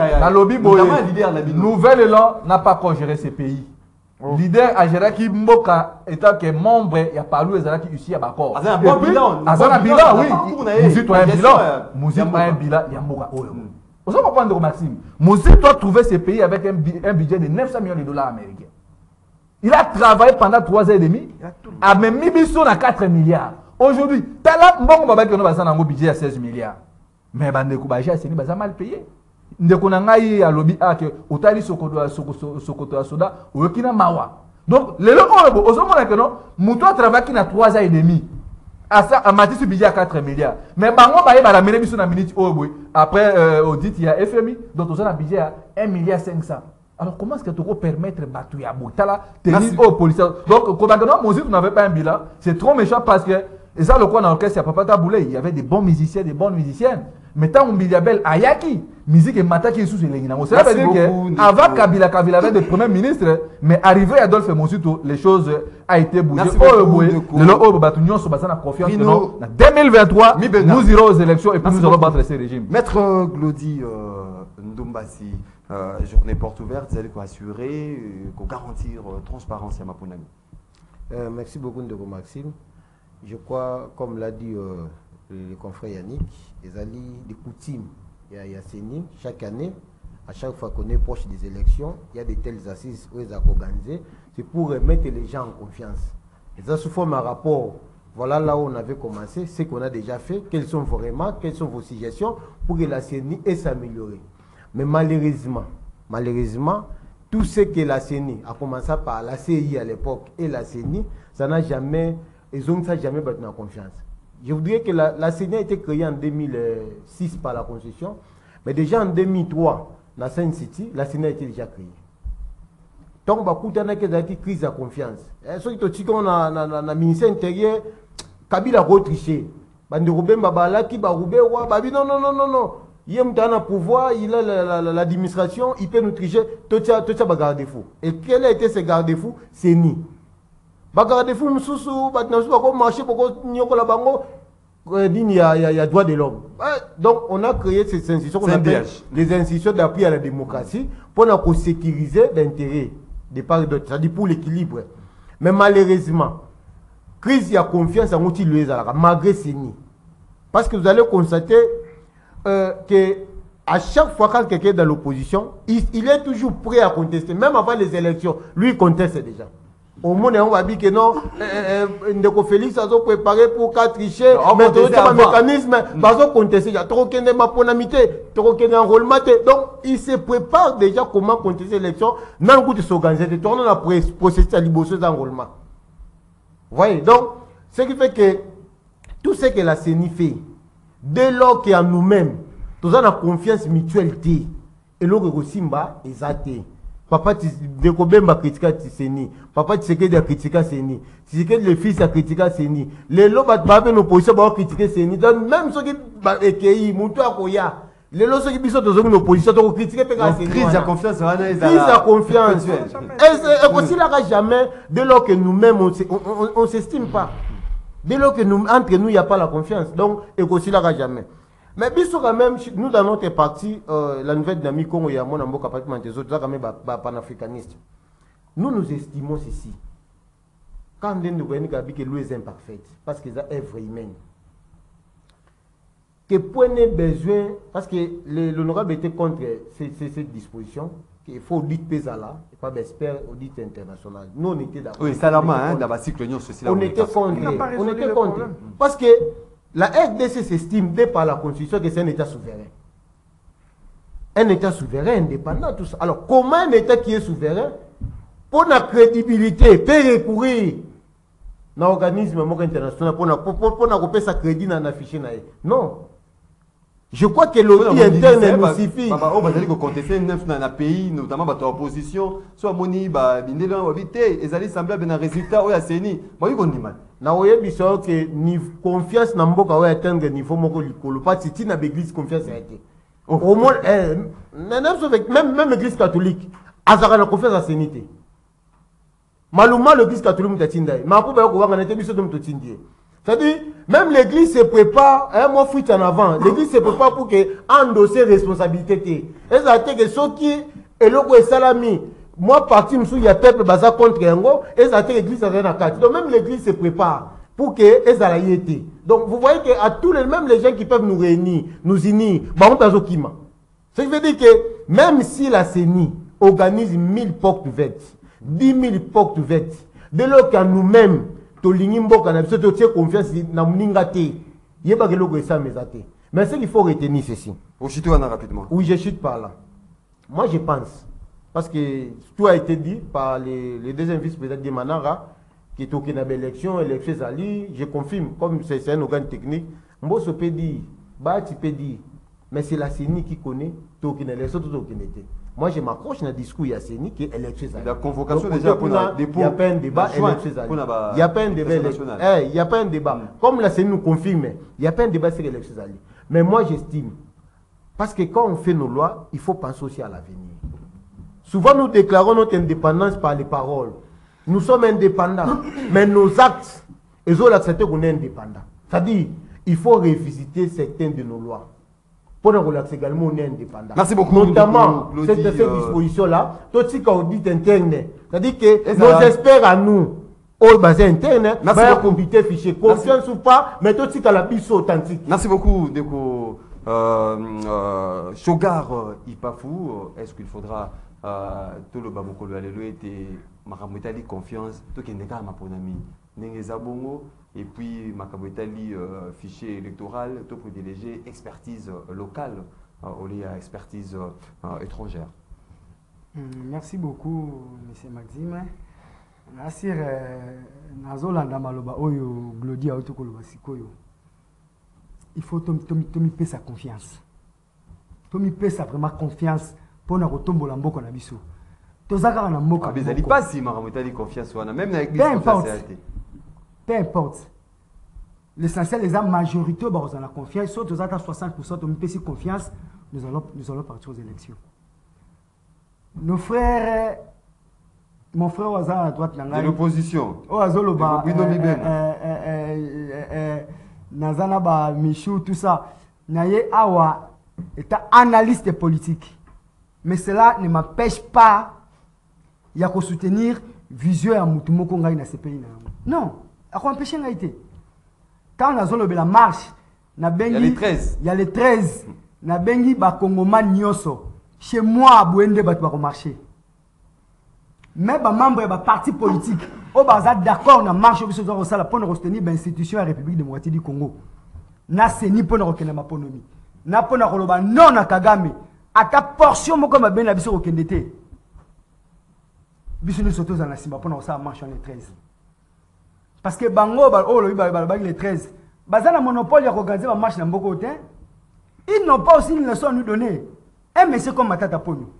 Nouvelle élan n'a pas encore géré ces pays. Leader a géré qui Mboka étant que membre, il y a pas lui qui ici à Bakor. Un bon bilan. Un bilan, oui. Moussi, toi un bilan. Moussi, pas un bilan, il y a Mboka. Vous savez comprendre, Maxime. Moussi doit trouver ces pays avec un budget de 900 millions de dollars américains. Il a travaillé pendant 3 ans et demi. A même mis Bisso à 4 milliards. Aujourd'hui, Tala Mbongo Baba qui a un budget à 16 milliards. Mais Bandeko Baja, c'est mal payé. Ndeko nangai ya lobby a que otali sokoto soda oyokina mawa. Donc le lobo ozomona que non, muto travaille qui na 3 ans et demi. Asa amati ce budget à 4 milliards. Mais bango ba yeba la mene biso na minute oboy. Après audit il y a FMI donc on a un budget à 1 milliard 500. Alors comment est-ce que tu peux permettre Batou ya Boutala tenir aux policiers? Donc quand on n'avait pas un bilan, c'est trop méchant parce que et ça le quoi dans l'orchestre, il y a Papa Taboulé, il y avait des bons musiciens, des bonnes musiciennes. Mais tant on Biliabel Ayaki, musique et Mata qui est sous les lignes. Ça veut dire que avant Kabila avait des premiers ministres, mais arrivé à Adolphe Monsuto, les choses a été bougées. En 2023, nous irons aux élections et puis nous allons battre ces régimes. Maître Glody Ndombasi, journée porte ouverte, vous allez assurer, garantir transparence à Maponami. Merci beaucoup, Ndeko Maxime. Je crois, comme l'a dit le confrère Yannick, les alliés des coutumes, il y a CENI, chaque année, à chaque fois qu'on est proche des élections, il y a de telles assises où ils ont organisé, c'est pour remettre les gens en confiance. Et ça, sous forme un rapport, voilà là où on avait commencé, ce qu'on a déjà fait, quelles sont vos remarques, quelles sont vos suggestions pour que la CENI ait s'améliorer. Mais malheureusement, tout ce que la CENI a commencé par la CI à l'époque et la CENI, ça n'a jamais, ils ont jamais battu en confiance. Je voudrais que la CENI a été créée en 2006 par la Constitution, mais déjà en 2003, dans Saint City, la CENI a été déjà créée. Donc, il y a une crise de confiance. Ceux qui ont le ministère intérieur, Kabila a triché. Non. Il y a un pouvoir, il a l'administration, il peut nous tricher, tout ça garde-fou. Et quel a été ce garde-fou? CENI. Garde-fou, il y a droit de l'homme. Donc, on a créé ces institutions qu'on appelle les institutions d'appui à la démocratie pour sécuriser l'intérêt des parts et d'autres, c'est-à-dire pour l'équilibre. Mais malheureusement, crise, il y a confiance en outil malgré CENI. Parce que vous allez constater que à chaque fois quand quelqu'un est dans l'opposition, il est toujours prêt à contester, même avant les élections. Lui, il conteste déjà. Au monde, on va dire que non, Ndeko Félix a préparé pour 4 tricher, mais il y a un mécanisme, parce qu'on conteste, il y a trop de maponamité, trop de enrôlement. Donc, il se prépare déjà comment contester l'élection, dans le coup de s'organiser, de tourner la processus à l'ibosseuse d'enrôlement. Vous voyez, donc, ce qui fait que tout ce que la CENI fait, dès lors qu'à nous-mêmes, nous avons la confiance mutualité, et l'autre Simba est athée. Papa Dekobemba critique CENI, Papa Tshisekedi a critiqué CENI, Tshisekedi le fils a critiqué CENI. Les lots battent nos positions pour critiquer CENI. Donc même ceux qui étaient Moutou Akoya, les lots qui sont dans nos positions pour critiquer CENI. Crise de confiance, crise de confiance. Et aussi là jamais, dès lors que nous-mêmes on ne s'estime pas. Dès lors que entre nous il n'y a pas la confiance, donc et aussi là jamais. Mais bien sûr, quand même, nous dans notre parti, la nouvelle dynamique Congo, il y a mon amour capable des autres, quand même, panafricaniste. Nous estimons ceci. Quand nous voyons que l'eau est imparfaite, parce que c'est œuvre humaine. Que point besoin, parce que l'honorable était contre cette disposition, qu'il faut audit PESALA, et pas d'expert audit international. Nous, on était d'accord. Oui, c'est la main, dans la cycle, on était contre. On était contre. Parce que la RDC s'estime, dès par la Constitution, que c'est un État souverain. Un État souverain, indépendant, tout ça. Alors, comment un État qui est souverain, pour la crédibilité, peut recourir na organisme international pour na sa crédit na affiché na. Non. Je crois que l'audit interne nous suffit. On va dire que contester neuf dans un pays, notamment dans l'opposition, soit moni ba bindela wa vite, et ça semblable un résultat ou ya seni. Ba yuko ndima. Na oye biso que ni confiance na mboka wa atteindre niveau moko likolo pas si na l'église confiance a été. Au moins même l'église catholique azaka na confiance à sénité. Maluma l'église catholique mutatinda. Ma pour ba ko wanga na te biso dom totindie. C'est-à-dire, même l'église se prépare, un mois fuite en avant, l'église se prépare pour que endosser responsabilité. Et ça a été que ceux qui, et le est salami, moi parti, il y a peuple basé contre Yango, et ça a été l'église à la carte. Donc même l'église se prépare pour que les aient été. Donc vous voyez qu'à tous les, même les gens qui peuvent nous réunir, nous unir, bah on a Zokima. Ce qui veut dire que même si la CENI organise 1000 portes ouvertes, 10 000 portes ouvertes, dès lors qu'à nous-mêmes, confiance mais c'est qu'il faut retenir ceci. Rapidement. Oui, je chute par là. Moi, je pense, parce que tout a été dit par les deuxième vice-président de Manara, qui est au Kenya élection, je confirme, comme c'est un organe technique, Mbosso peut dire, Bati peut dire, mais c'est la CENI qui connaît, tout au Kenya élection, tout au Kenya. Moi, je m'accroche dans le discours Yasseni qui est élection. La convocation déjà pour un dépôt. Il n'y a pas un débat élection. Il n'y a pas un débat. Il n'y a pas un débat. Comme la CENI nous confirme, il n'y a pas un débat sur l'élection. Mais moi, j'estime, parce que quand on fait nos lois, il faut penser aussi à l'avenir. Souvent, nous déclarons notre indépendance par les paroles. Nous sommes indépendants, mais nos actes, ils ont accepté qu'on est indépendant. C'est-à-dire, il faut revisiter certaines de nos lois. Pour nous relaxer également, on est indépendant. Merci beaucoup. Notamment, cette disposition-là, tout ce qu'on dit interne. C'est-à-dire que nos experts à nous, au basé interne, va compiter fichier. Confiance ou pas, mais tout ce qu'on a plus authentique. Merci beaucoup, Deko. Shogar Ipafou, est-ce qu'il faudra tout le Bamoko le Alléluia et Maramutali confiance, tout qui n'est pas ma ponami, Nengezabongo. Et puis, Makabotali, fichier électoral, tout privilégié, expertise locale, au lieu à expertise étrangère. Merci beaucoup, M. Maxime. Nasir, Nazolanda Maloba, Oyo, Glodia, Otokoloba, Sikoyo. Il faut Tomi payer sa confiance. Tomi payer sa vraiment confiance pour nous retomber dans Mboko Nabiso. Tozaka na Mboko. Mais ça pas si Maramutali confiance, même avec l'église. Peu importe. L'essentiel, les hommes majoritaires, on a confiance. Sauf aux 60%, on peut confiance, nous allons partir aux élections. Nos frères, mon frère Ouazan à droite, de l'opposition. Ouazoloba, Nazanaba, Michou, tout ça. Naye Awa est un analyste politique. Mais cela ne m'empêche pas de soutenir Vision à Moutumo Kongaï dans ces pays. Non. À quoi empêcher l'ité? Quand on a zone de la marche, il y a les 13. Il y a les 13. Na bengi ba Kongoman Nyoso. Chez moi, à Bouende, va marcher. Mais les membres de parti politique, on va d'accord na marche pour soutenir l'institution de la République démocratique du Congo. Na CENI pour nous reconnaître ma ponomi. Na pour nous reconnaître non na Kagame. À ta portion, moi comme ben la biso reconnaître. Biso nous sommes tous en Simba pour nous marche en les 13. Parce que Bango, les 13, bazana monopole de organiser la marche dans beaucoup de temps, ils n'ont pas aussi une leçon à nous donner. Un monsieur comme Matata Pogno,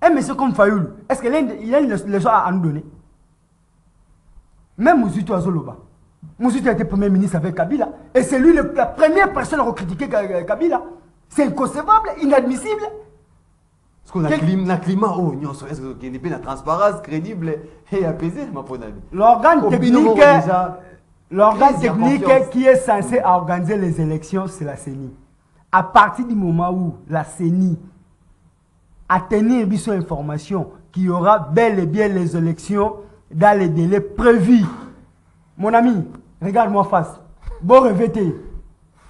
un monsieur comme Fayoul, est-ce qu'il y a une leçon à nous donner? Même Mouzito Azoloba. Mouzito a été premier ministre avec Kabila, et c'est lui la première personne à recritiquer Kabila. C'est inconcevable, inadmissible. Parce qu'on a un climat, est-ce qu'il y a une transparence crédible et apaisée, ma bonne amie? L'organe technique qui est censé organiser les élections, c'est la CENI. À partir du moment où la CENI a tenu une information qu'il y aura bel et bien les élections dans les délais prévus. Mon ami, regarde-moi face. Bon revêté.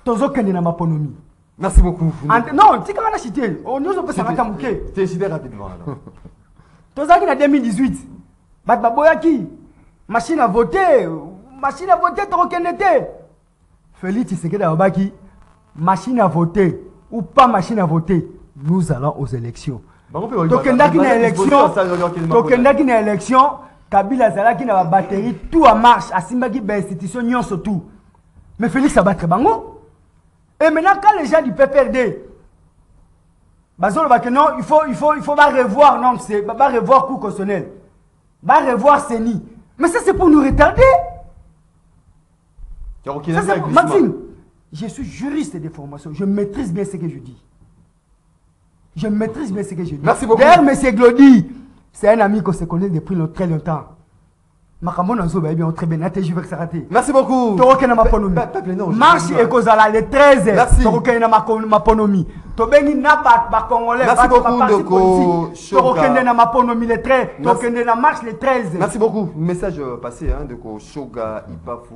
Tozo kende na maponomi. Merci beaucoup. Non, tu as cité. On nous peut s'arrêter à mouquer. Tu as cité rapidement. Tozo qui en 2018. Baboyaki. Machine à voter. Machine à voter, tu reconnais. Félix Tshisekedi Abaki. Machine à voter ou pas machine à voter. Nous allons aux élections. Donc, il y a une élection. Kabila Zalaki na batterie tout en marche, Asimbaki ba institution nyonso tout. Mais Félix a battre bango. Et maintenant quand les gens du PPRD bazolo ba que non, il faut pas revoir non, c'est pas revoir cours constitutionnel. Pas revoir CENI. Mais ça c'est pour nous retarder. Ça, Maxime, je suis juriste de formation, je maîtrise bien ce que je dis. Je maîtrise bien ce que je dis. Merci beaucoup. D'ailleurs, M. Glody, c'est un ami qu'on se connaît depuis très longtemps. Merci beaucoup. Marche et Kozala le 13. Merci. Merci beaucoup. Merci beaucoup. Message passé de Shoga Ipafu,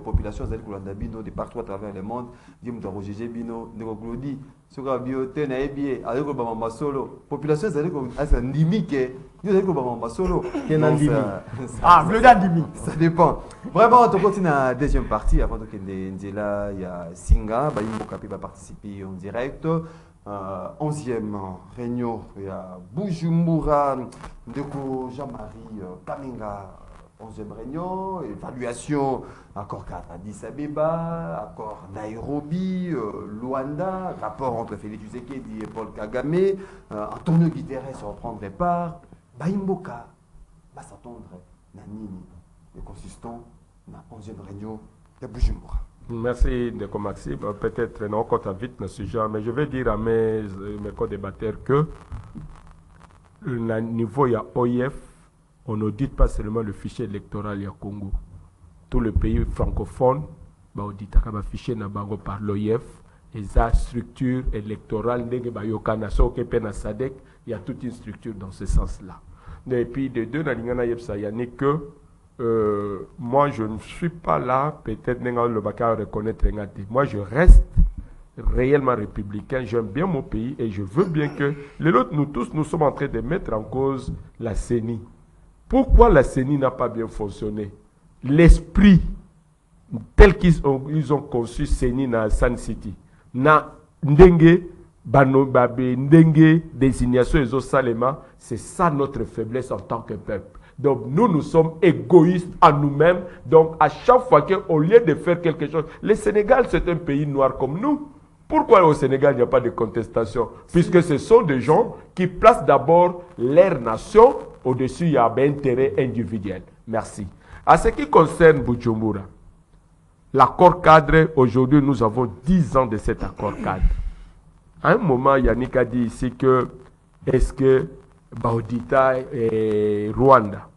population Zelkulandabino de partout à travers le monde. Dim de Roger Bino, de Glody, Soga Biote, Naebi, avec Obama Solo. Population Zelkulandabino, Obama Solo. Ah, Glody. Ça dépend. Vraiment, on continue la deuxième partie. Avant que Ndela, il y a Singa, Baïmo Kapi va participer en direct. 11e réunion, il y a Bujumbura, Ndeko Jean-Marie Kamenga, 11e réunion, évaluation, accord 4 à Addis Abeba, accord Nairobi, Luanda, rapport entre Félix Tshisekedi et Paul Kagame, Antonio Guterres reprendrait part, Baïmboka va s'attendre à Nini, le consistant, la 11e réunion de Bujumbura. Merci, Ndeko Maxime. Peut-être non, compte vite dans ce sujet, mais je vais dire à mes co-débatteurs que le niveau il y a OIF, on n'audite pas seulement le fichier électoral du Congo. Tout le pays francophone, on audite le fichier par l'OIF, et sa structure électorale, il y a toute une structure dans ce sens-là. Et puis, de deux, il y a que moi, je ne suis pas là, peut-être le Bakar reconnaître. Moi, je reste réellement républicain. J'aime bien mon pays et je veux bien que les autres, nous tous, nous sommes en train de mettre en cause la CENI. Pourquoi la CENI n'a pas bien fonctionné? L'esprit tel qu'ils ont conçu CENI dans Sun City, na ndenge désignation et salema, c'est ça notre faiblesse en tant que peuple. Donc nous sommes égoïstes à nous-mêmes. Donc à chaque fois qu'au lieu de faire quelque chose, le Sénégal c'est un pays noir comme nous. Pourquoi au Sénégal il n'y a pas de contestation? Puisque ce sont des gens qui placent d'abord leur nation au-dessus il y a un intérêt individuel. Merci. À ce qui concerne Bujumbura, l'accord cadre, aujourd'hui nous avons 10 ans de cet accord cadre. À un moment, Yannick a dit ici que est-ce que Baudita et Rwanda.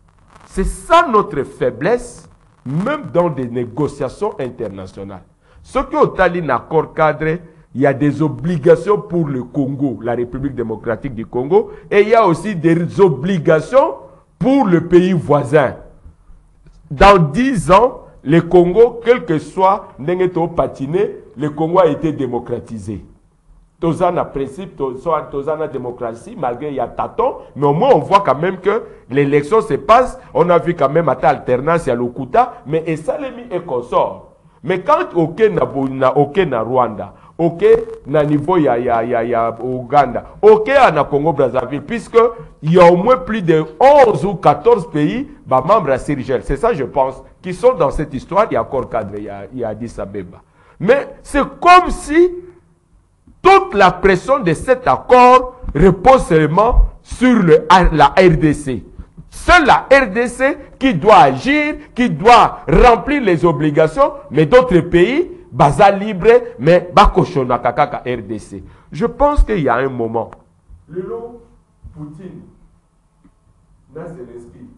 C'est ça notre faiblesse, même dans des négociations internationales. Ce que au Tali accord cadre, il y a des obligations pour le Congo, la République démocratique du Congo, et il y a aussi des obligations pour le pays voisin. Dans 10 ans, le Congo, quel que soit Nengeto patiné, le Congo a été démocratisé. Tozan a principe, Tozan a démocratie, malgré il y a tâton, mais au moins on voit quand même que l'élection se passe, on a vu quand même à alternance, il y a l'Okuta, mais et Salemi est consort. Mais quand aucun na Rwanda, aucun na niveau il y a Ouganda, aucun na Congo Brazzaville, puisque il y a au moins plus de 11 ou 14 pays, membres à Sirigel. C'est ça je pense, qui sont dans cette histoire, il y a encore cadre, il y a Addis Abeba. Mais c'est comme si toute la pression de cet accord repose seulement sur la RDC. Seule la RDC qui doit agir, qui doit remplir les obligations, mais d'autres pays, Baza libre, mais Bakoshona Kakaka RDC. Je pense qu'il y a un moment. Le lot, Poutine, Zelensky,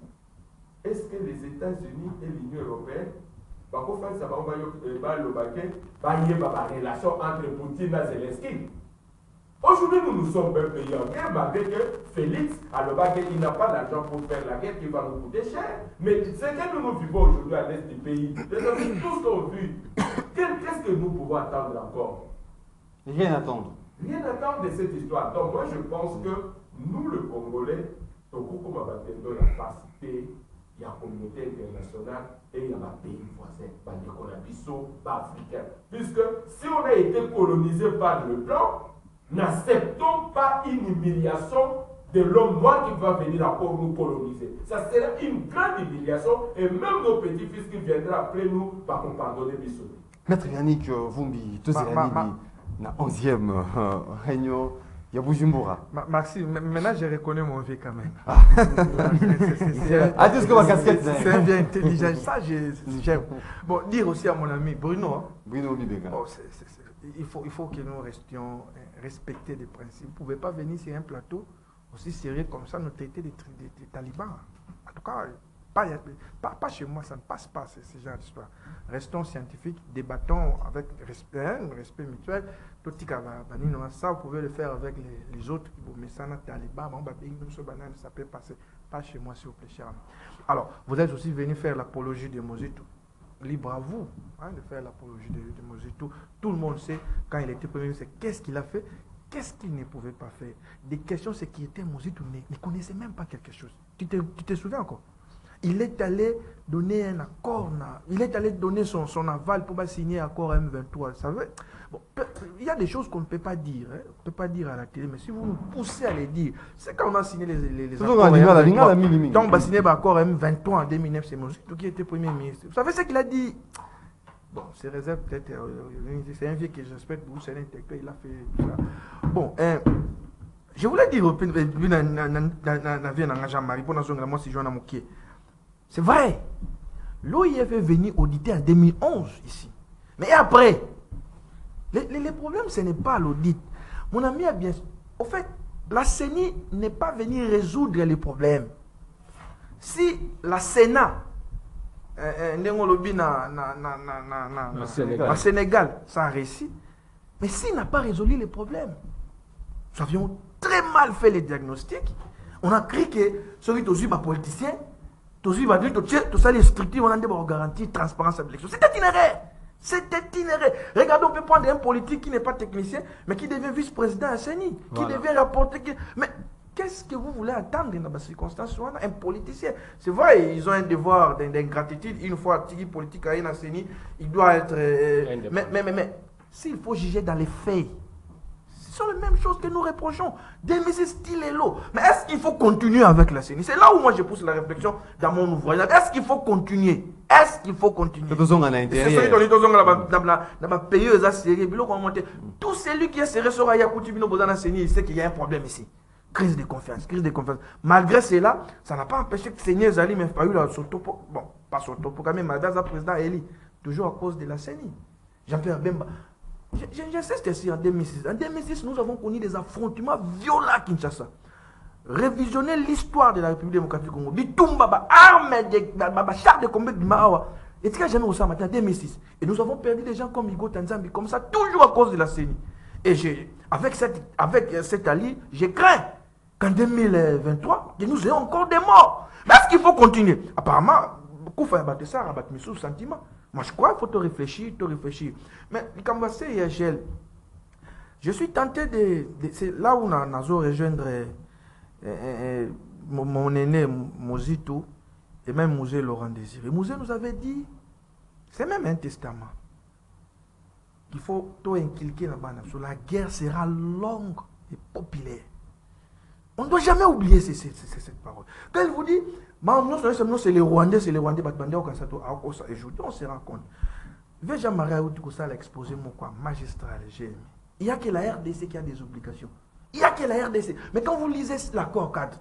est-ce que les États-Unis et l'Union européenne relation entre Poutine et Zelensky. Aujourd'hui, nous sommes un pays en guerre, malgré que Félix, il n'a pas d'argent pour faire la guerre qui va nous coûter cher. Mais ce que nous vivons aujourd'hui à l'est du pays, les hommes tous l'ont vu. Qu'est-ce que nous pouvons attendre encore? Rien attendre. Rien attendre de cette histoire. Donc moi, je pense que nous, le Congolais, comme la capacité, il y a la communauté internationale et il y a les pays voisins, les africains. Puisque si on a été colonisé par le blanc, n'acceptons pas une humiliation de l'homme noir qui va venir encore nous coloniser. Ça sera une grande humiliation et même nos petits-fils qui viendront après nous par qu'on pardonner Bissou. Maître Yannick Vumbi, tous ces années, na 11e réunion, il y a Bujumbura. Merci, maintenant je reconnais mon vie quand même. Ah, tout ce que ma casquette. C'est bien intelligent, ça j'aime. Bon, dire aussi à mon ami Bruno, hein, Bruno Libega. oh, il faut que nous restions respecter des principes. Vous ne pouvez pas venir sur un plateau aussi sérieux comme ça, nous traiter des talibans. En tout cas, pas chez moi, ça ne passe pas ce genre d'histoire. Restons scientifiques, débattons avec respect mutuel. Ça, vous pouvez le faire avec les autres. Mais ça, ça peut passer. Pas chez moi, s'il vous plaît, cher ami. Alors, vous êtes aussi venu faire l'apologie de Mosito. Libre à vous de faire l'apologie de Mosito. Tout le monde sait, quand il était premier ministre, qu'est-ce qu'il a fait, qu'est-ce qu'il ne pouvait pas faire. Des questions, c'est qui était Mosito ne connaissait même pas quelque chose. Tu te souviens encore? Il est allé donner un accord, il est allé donner son aval pour signer l'accord M23. Bon, il y a des choses qu'on ne peut pas dire, hein. On ne peut pas dire à la télé, mais si vous nous poussez à les dire, c'est quand on a signé les accords M23. Donc on a signé l'accord M23 en 2009, c'est Mosito qui était Premier ministre. Vous savez ce qu'il a dit? Bon, c'est réserve peut-être, c'est un vieux que j'espère que vous c'est l'intellectuel, il a fait tout ça. Bon, je voulais dire, c'est vrai, l'OIF est venu auditer en 2011 ici. Mais après, les problèmes, ce n'est pas l'audit. Mon ami a bien... Au fait, la CENI n'est pas venue résoudre les problèmes. Si la Sénat, Sénégal, ça a réussi, mais s'il n'a pas résolu les problèmes, nous avions très mal fait les diagnostics. On a cru que celui qui est politicien, tout ça, les structures, on a des garanties, transparence à l'élection. C'était une erreur. C'était une erreur. Regardez, on peut prendre un politique qui n'est pas technicien, mais qui devient vice-président à CENI, qui devient rapporteur. Mais qu'est-ce que vous voulez attendre dans ces circonstances? Un politicien. C'est vrai, ils ont un devoir d'ingratitude. Une fois que politique a une CENI, il doit être. Mais s'il faut juger dans les faits, ce sont les mêmes choses que nous reprochons. 2006 style et l'eau. Mais est-ce qu'il faut continuer avec la CENI? C'est là où moi je pousse la réflexion dans mon ouvrage. Est-ce qu'il faut continuer? Est-ce qu'il faut continuer? C'est celui tout celui qui est serré sur Ayakouti Bino Bozana CENI, il sait qu'il y a un problème ici. Crise de confiance, crise de confiance. Malgré cela, ça n'a pas empêché que CENI Zali mais pas eu la Sotopo. Bon, pas Sotopo, quand même, malgré le président Eli. Toujours à cause de la CENI. Jean-Pierre Bemba. J'insiste ici en 2006. En 2006, nous avons connu des affrontements violents à Kinshasa. Révisionner l'histoire de la République démocratique du Congo. Bitumba, armes, chars de combat du Marawa. Et tu as jamais eu ça en 2006. Et nous avons perdu des gens comme Igo Tanzambi, comme ça, toujours à cause de la CENI. Et avec cette alliée, je crains qu'en 2023, que nous ayons encore des morts. Mais est-ce qu'il faut continuer? Apparemment, beaucoup font abattre ça, abattre mes sous-sentiments. Moi, je crois qu'il faut te réfléchir. Mais quand on sait, je suis tenté c'est là où on a rejoindre mon aîné Mosito et même Mouzé Laurent Désiré. Mouzé nous avait dit, c'est même un testament, qu'il faut tout inculquer là-bas. La guerre sera longue et populaire. On ne doit jamais oublier cette parole. Quand il vous dit, non, c'est les Rwandais, et je vous dis, on se rend compte. Jean-Marie Aoudikoussa a exposé mon quoi, magistral, j'ai aimé. Il n'y a que la RDC qui a des obligations. Il n'y a que la RDC. Mais quand vous lisez l'accord cadre,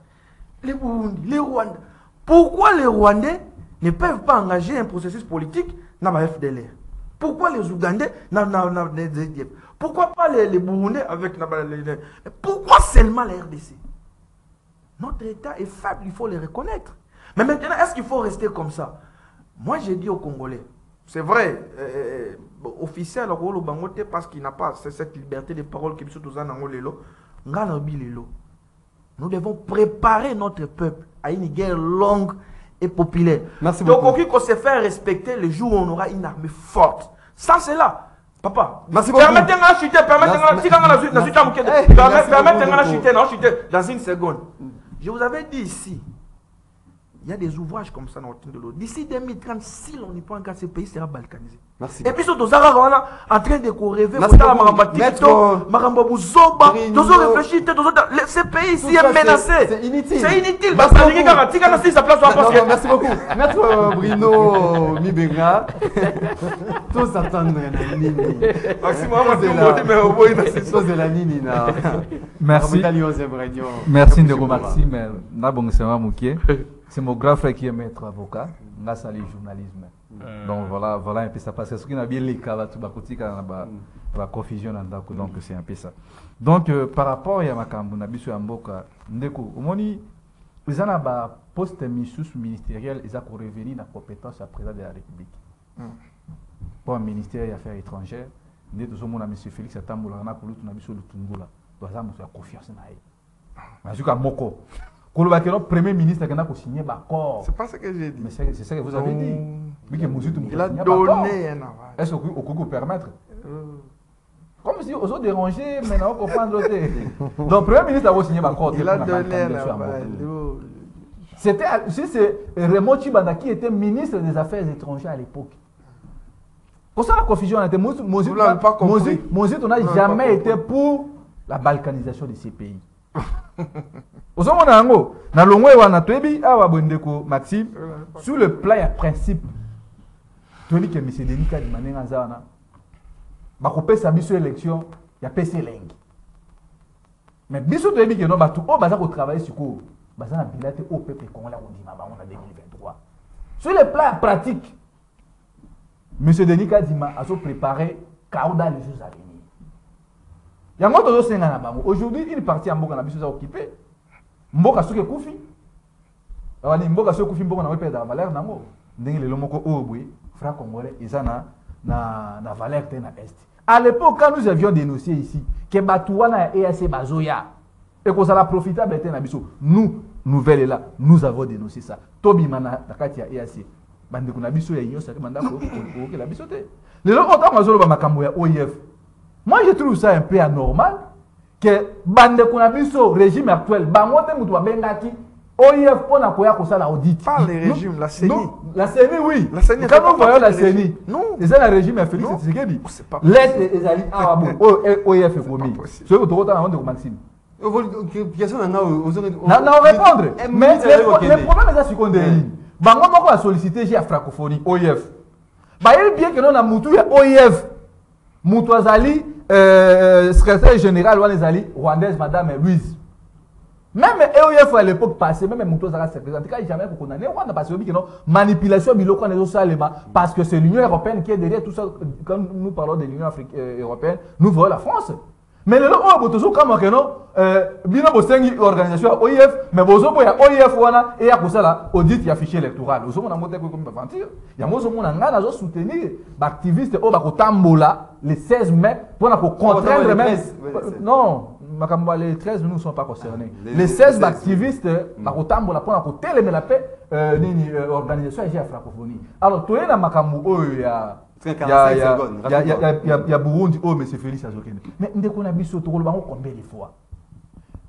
les Burundis, les Rwandais, pourquoi les Rwandais ne peuvent pas engager un processus politique dans la FDLR? Pourquoi les Ougandais dans les ZDF? Pourquoi pas les Burundais avec pourquoi seulement la RDC? Notre État est faible, il faut le reconnaître. Mais maintenant, est-ce qu'il faut rester comme ça? Moi, j'ai dit aux Congolais, c'est vrai, officiel, parce qu'il n'a pas cette liberté de parole qui est nous devons préparer notre peuple à une guerre longue et populaire. Merci beaucoup. Donc, il faut se faire respecter le jour où on aura une armée forte. Ça, c'est là. Papa, merci beaucoup. Permettez-moi de chuter, dans une seconde. Je vous avais dit ici Il y a des ouvrages comme ça dans le de l'eau. D'ici 2030, si l'on n'y prend qu'à ce pays sera balkanisé. Merci. Et puis surtout, ça en train de rêver. Merci beaucoup. Maramba Bouzoba, tous réfléchir, ce pays ici est menacé. C'est inutile. C'est inutile. Merci beaucoup. Maître Bruno Mibenga. Tous attendent la Nini. C'est la Nini. Merci. Merci de Maxime. C'est mon grand frère qui est maître avocat. Là, c'est le journalisme. Donc voilà un peu ça. Parce que ce qui n'a bien les cas, la confusion, donc c'est un peu ça. Donc par rapport à Makambu, Nabisu Amboka, Ndeko, Omoni, ils ont un poste ministériel, ils ont revenu dans la compétence à président de la République. Pour un ministère des Affaires étrangères, nous avons M. Félix Atamboula, nous avons M. Lutungula, nous avons confiance en lui. Je suis Moko. Quand le premier ministre a signé l'accord. C'est pas ce que j'ai dit. Mais c'est ça que vous avez dit. Il a donné un aval. Est-ce que vous pouvez permettre? Comme si vous avez dérangé, maintenant on comprend l'autre. Donc le premier ministre a signé l'accord. Il a donné un aval. C'est Raymond Chibanda qui était ministre des Affaires étrangères à l'époque. Pour ça la confusion a été. Mouzit, on n'a jamais été pour la balkanisation de ces pays. Maxime, sur le plan et principe, tu dis que M. Denis Kadimane Ngazana, il y a une élection, il y a PC Leng. Mais biso tu dis que non, tu as travaillé sur quoi? Tu as bilaté au peuple congolais en 2023. Sur le plan pratique, M. Denis Kadima a préparé Kauda les choses à venir. Aujourd'hui, une partie en Mboka n'a pas occupé. Mboka soke kufi. Awani Mboka soke kufi Mboka na wepe da valeur nango. Ndenge le lomoko obwe, frère congolais ezana na valeur tena est. À l'époque quand nous avions dénoncé ici que Batouana et EAC Bazoya et que ça la profitable était na biso. Nous nouvelle là, nous avons dénoncé ça. Tobi mana nakati ya EAC. Bande kuna biso ya inyo ça manda ko la biso te. Le autant mazolo ba makambo ya OIF. Moi, je trouve ça un peu anormal que bande kunabiso régime actuel, bangote mutu bengaki OIF pour na koya ko sala audit. Pas le régime, la CENI. La CENI oui. La CENI. Quand nous voyons la CENI, non. C'est ça le régime Félix Tshisekedi. L'aide ezali awabo OIF ekomi. Ce que tu entends de Maxime. Question na répondre. Mais le problème est ça qu'on dit. Bango moko a sollicité j'ai francophonie OIF. Ba il bien que non na mutu ya OIF. Moutouazali, secrétaire général rwandaise, Madame Louise. Même EOF à l'époque passée, même Moutouazala secrétaire, il n'y a jamais condamné Rwanda parce que manipulation parce que c'est l'Union européenne qui est derrière tout ça. Quand nous parlons de l'Union européenne, nous voyons la France. Mais le lot botozo comme que non bino bosengi organisation OIF mais bozo boya OIF wana et ya kusala audit ya fichier électoral ozo mona moté comme aventure ya mozo mona ngana zo soutenir ba activiste o ba kotambola le 16 mai pour na contraindre même non makambo les 13 nous ne sont pas concernés les 16 activistes ba kotambola pour na koteleme la paix nini organisation ya francophonie alors toyé na makambo oyo ya il y a Burundi, oh, mais c'est Félix Azokene. Mais on a biso combien de fois?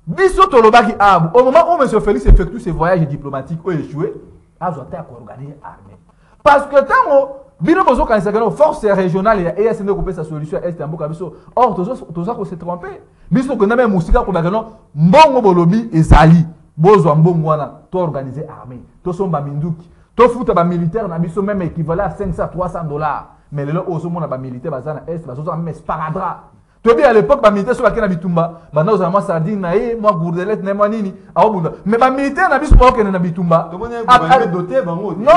Biso Tolobaki Ab, au moment où M. Félix effectue ses voyages diplomatiques ou échoué, Azoté a organisé l'armée. Parce que tant Bino Bozo quand il force régionale et ESN couper sa solution est un boka biso. Or, tout ça qu'on s'est trompé. Biso qu'on a même Moussika pour bagano, Mbongo Bolobi et Zali, Bozo Mbongwana, to organiser armée, to somba Minduki, to fouta ba militaire na biso même équivalent à 500 $300. Mais le aussi mon ba militaire bazana est bazoza même sparadrap. Tu dis à l'époque ba militaire sur la bitumba, bana aux moi sardine na moi gourdelette na manini a obunda. Mais ba militaire na biso pas na bitumba. Doté bango. Non,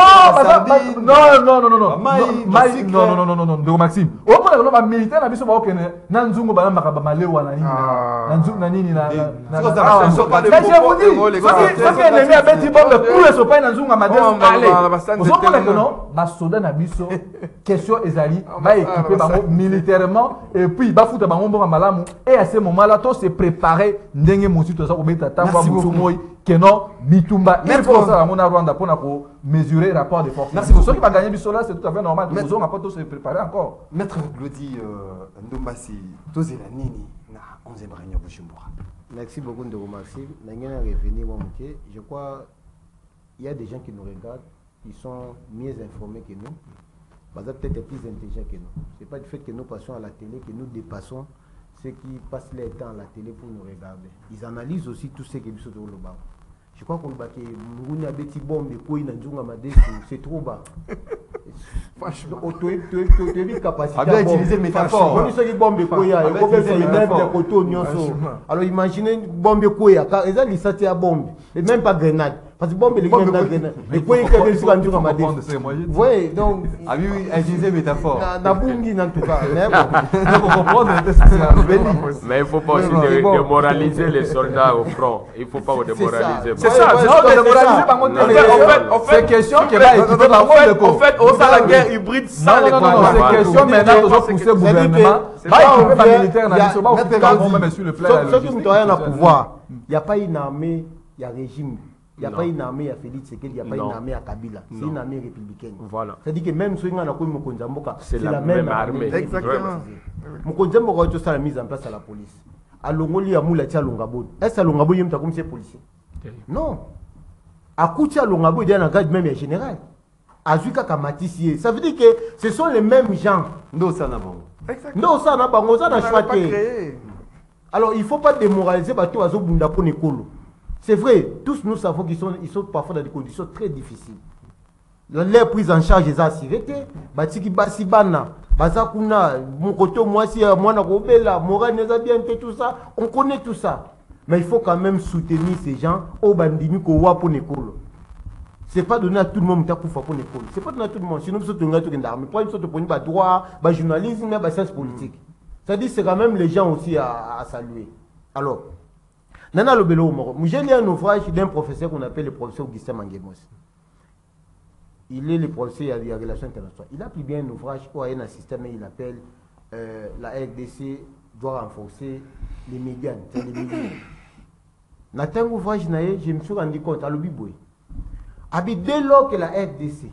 de Maxime. Au moins le ba militaire na biso ba okene na nzungu ba makaba malewa na nini na nzungu na nini na. Je vous dis, ce qui est ennemi à Betty Bombe pour le sopa na nzungu ma allez. Vous comprenez que non? Ba soda na biso question ezali ba équipé militairement et puis ba fouta et à ce moment-là, tout s'est préparé. Ndenge Moussi, tout ça, pour mettre à que non, Bitumba. Il faut ça, mon Rwanda, pour mesurer le rapport de force. Merci beaucoup. Ceux qui vont gagner Bissola, c'est tout à fait normal. Nous avons pas tous se préparer encore. Maître Glody Ndombasi, tous les Nini, na 11e réunion Bujumbura. Merci beaucoup, Ndoro Maxime. Je crois il y a des gens qui nous regardent, ils sont mieux informés que nous, peut-être plus intelligents que nous. Ce n'est pas du fait que nous passons à la télé que nous dépassons ceux qui passent leur temps à la télé pour nous regarder. Ils analysent aussi tout ce qui est sur le bas. Je crois qu'on va que Mourouni a des petits bombes et quoi il a c'est trop bas. Franchement, tu as capacité. À utiliser métaphore. On dit que bombe de quoi il y a. Alors imaginez une bombe de quoi il y a. Car ils ont dit ça c'est à bombe. Et même pas grenade. Parce que bombe, les grenades. Et quoi il y a sur un jour à oui, donc. Ah oui, utiliser métaphore. Nabungi en tout cas. Mais il ne faut pas aussi démoraliser les soldats au front. Il ne faut pas démoraliser. C'est ça, c'est question qui va équiper en fait, on a la guerre hybride sans les combats. C'est question maintenant de pousser le gouvernement. Pas militaire, même sur le plan. Ceux qui ont rien à pouvoir, il n'y a pas une armée, il y a un régime. Il n'y a pas une armée à Félix Tshisekedi, il n'y a pas une armée à Kabila. C'est une armée républicaine. Voilà. C'est-à-dire que même ceux qui ont Mokonzamboka, c'est la même armée. Exactement. Mokonzamboka a la mise en place à la police. À Longoli, à Moulati, à Longabo. Est-ce que Longabo, il y a comme c'est policier? Non. À Koutia, Longabo, il y a un garde même général. À Zuka Kamatissier. Ça veut dire que ce sont les mêmes gens. Non, ça n'a pas. Non, ça n'a pas. Ça n'a pas créé. Alors, il ne faut pas démoraliser Bato Azo Bundapon Ekolo. C'est vrai, tous nous savons qu'ils sont parfois dans des conditions très difficiles. Leur prise en charge est assurée. Batiki Basibana, Basakuna, mon côté, moi, si moi, Robela, Moran, bien, tout ça, on connaît tout ça. Mais il faut quand même soutenir ces gens au bandini ko wa pour l'école. C'est pas donné à tout le monde pour faire l'école. C'est pas donné à tout le monde. Sinon, vous êtes un gars qui est armé. Pour une sorte de droit, journalisme, science politique. C'est-à-dire c'est quand même les gens aussi à saluer. Alors, Nana Lobelo, j'ai lu un ouvrage d'un professeur qu'on appelle le professeur Augustin Manguemos. Il est le professeur des relations internationales. Il a pris bien un ouvrage où il y a un système, il appelle la RDC doit renforcer les médias. Dans un ouvrage, je me suis rendu compte, à l'Obiboué, dès lors que la RDC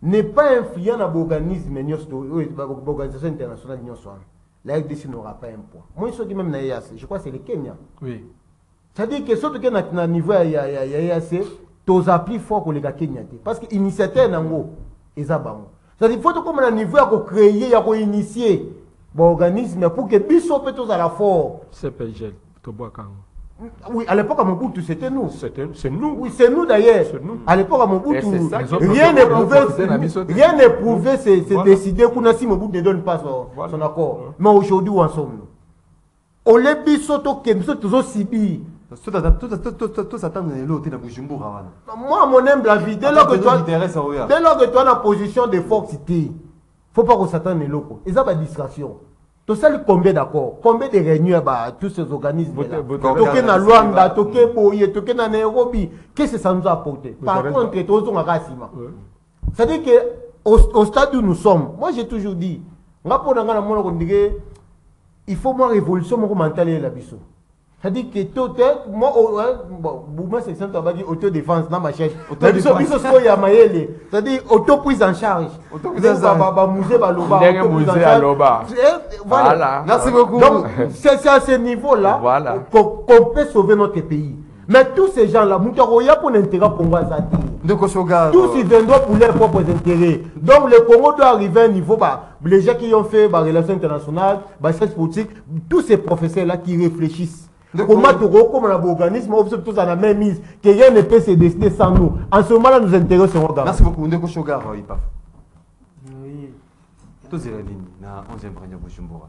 n'est pas influente dans l'organisme, l'organisation internationale, la RDC n'aura pas un poids. Moi, je même je crois que c'est le Kenya. Oui. C'est-à-dire que surtout que dans niveau EAC, tu as plus fort que les Kenya. Parce que l'initiative est en haut. C'est-à-dire qu'il faut que comme niveau à créer, à initier l'organisme pour que Bissot peut tous à la fort. C'est PGL, Toboakan. Oui, à l'époque à Mobutu, c'était nous. C'est nous. Oui, c'est nous d'ailleurs. À l'époque à Mobutu, rien n'est prouvé, c'est décidé qu'on a si Mobutu ne donne pas son accord. Mais aujourd'hui, où en sommes-nous? On les bisoto que nous sommes tous subi. Tout attend de l'autre dans Bujumbura. Moi, mon humble avis, dès lors que tu es en position de force, il ne faut pas qu'on s'attende à l'autre. Et ça, c'est une distraction. Tu sais combien d'accords, combien de réunions tous ces organismes toqué na Luanda, toqué Boye, toqué na Nairobi, qu'est-ce que ça nous a apporté? Par contre, c'est-à-dire qu'au stade où nous sommes, moi j'ai toujours dit, il faut une révolution mentale la biso. C'est-à-dire que moi, c'est ça, on va dire autodéfense dans ma chaîne. C'est-à-dire auto-prise en charge. Voilà. Merci beaucoup. Donc, c'est à ce niveau-là qu'on peut sauver notre pays. Mais tous ces gens-là, Moutaroya pour l'intérêt pour moi, tous ils viendront pour leurs propres intérêts. Donc le Congo doit arriver à un niveau, les gens qui ont fait les relations internationales, les sciences politiques, tous ces professeurs-là qui réfléchissent. Comment tu comme un organisme, on tous à la même mise, que rien ne peut se décider sans nous. En ce moment-là, nous intéressons. Merci beaucoup. Ndeko Shogar, Ipaf. Oui. Tous les lignes, na 11e réunion au Bujumbura.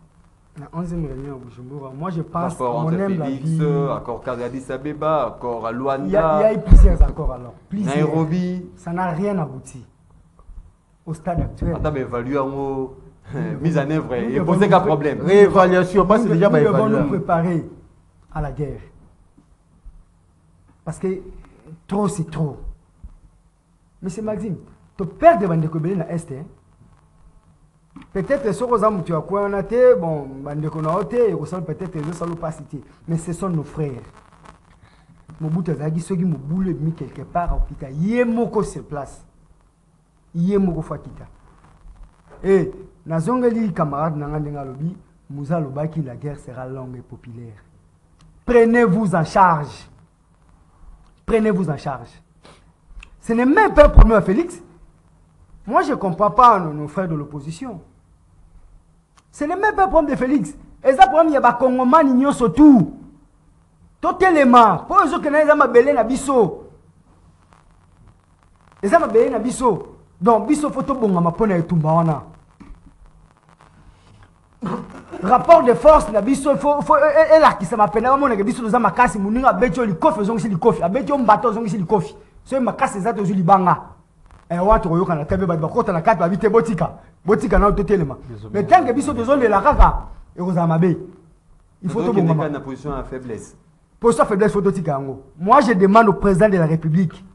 La 11e réunion au Bujumbura, moi je pense qu'on aime la vie. Accord Addis Abeba, accord à Luanda. Il y a eu plusieurs accords alors. Plusieurs. Nairobi. Ça n'a rien abouti au stade actuel. Attends, mais évaluer en haut, mise en œuvre, et poser qu'un problème. Réévaluation, parce que déjà, nous devons nous préparer à la guerre. Parce que trop, c'est trop. Monsieur Maxime, tu perds de Bandeko Belé dans l'Est. Peut-être que ce que tu as quoi on a été, bon, Bandeko na ote, et peut-être que ça ne pas cité. Mais ce sont nos frères. Mobutu Zagi, ceux qui m'ont boulé mis quelque part, au Kita. Yemoko sur place. Yemoko Fakita. Et, Nazongeli, camarade, Nangandenga Lobi, Moussa Lobaki, la guerre sera longue et populaire. Prenez-vous en charge. Prenez-vous en charge. Ce n'est même pas un problème à Félix. Moi, je ne comprends pas nos frères de l'opposition. Ce n'est même pas un problème de Félix. Et ça, problème, il y a des Congomans qui sont tout. Tout élément. Pour eux, ils ont belé na biso. Ils ont belé na biso. Donc, biso photo bonga ma pona etumba wana. Rapport de force na biso faut et là qui ça m'appelle na mona ke biso nous a makasi muninga becho likofi zongi likofi abecho mbato zongi likofi. So makasi za to libanga. Et watu koyoka na tebe ba kota na kati ba bite botika. Botika na tout élément. Mais tant que biso besoin de la kaka et aux amabe. Il faut tout bonga. Une position à faiblesse. Position à faiblesse faut tout yango. Moi je demande au président de la République.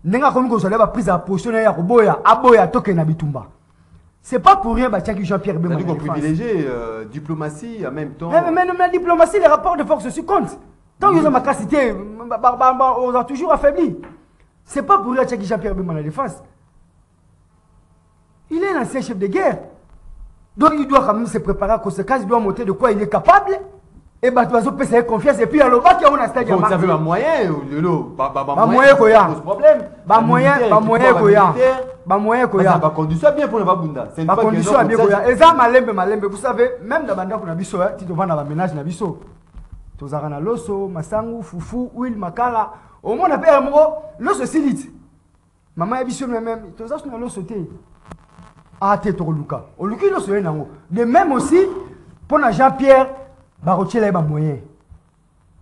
Nenga komi ko sola ba prise à position ya koboya aboya toke na bitumba. C'est pas pour rien que Jean-Pierre Bemba. C'est-à-dire qu'on privilégie diplomatie en même temps. Mais la diplomatie, les rapports de force se comptent. Tant qu'ils ont ma capacité, on a toujours affaibli. C'est pas pour rien que Jean-Pierre Bemba la défense. Il est l'ancien chef de guerre. Donc il doit quand même se préparer à conséquence, il doit montrer de quoi il est capable. Et bah tu vas se confiance et puis alors bah qui a un stade. Vous avez un moyen ou lolo, moyen quoi. Problème. Moyen koya. Ba condition bien pour le babunda. C'est pas condition bien koya. Eza malembe vous savez même dans banda kuna biso ti to vanda ba ménage na biso. To zaka na loso, masangu, fufu, huile makala. Au moins on appelle mo loso silite. Maman ya biso même to zaka na loso te. Ah te to luka. O luki loso ye nango. De même aussi pour na Jean-Pierre barotiela ba moyen.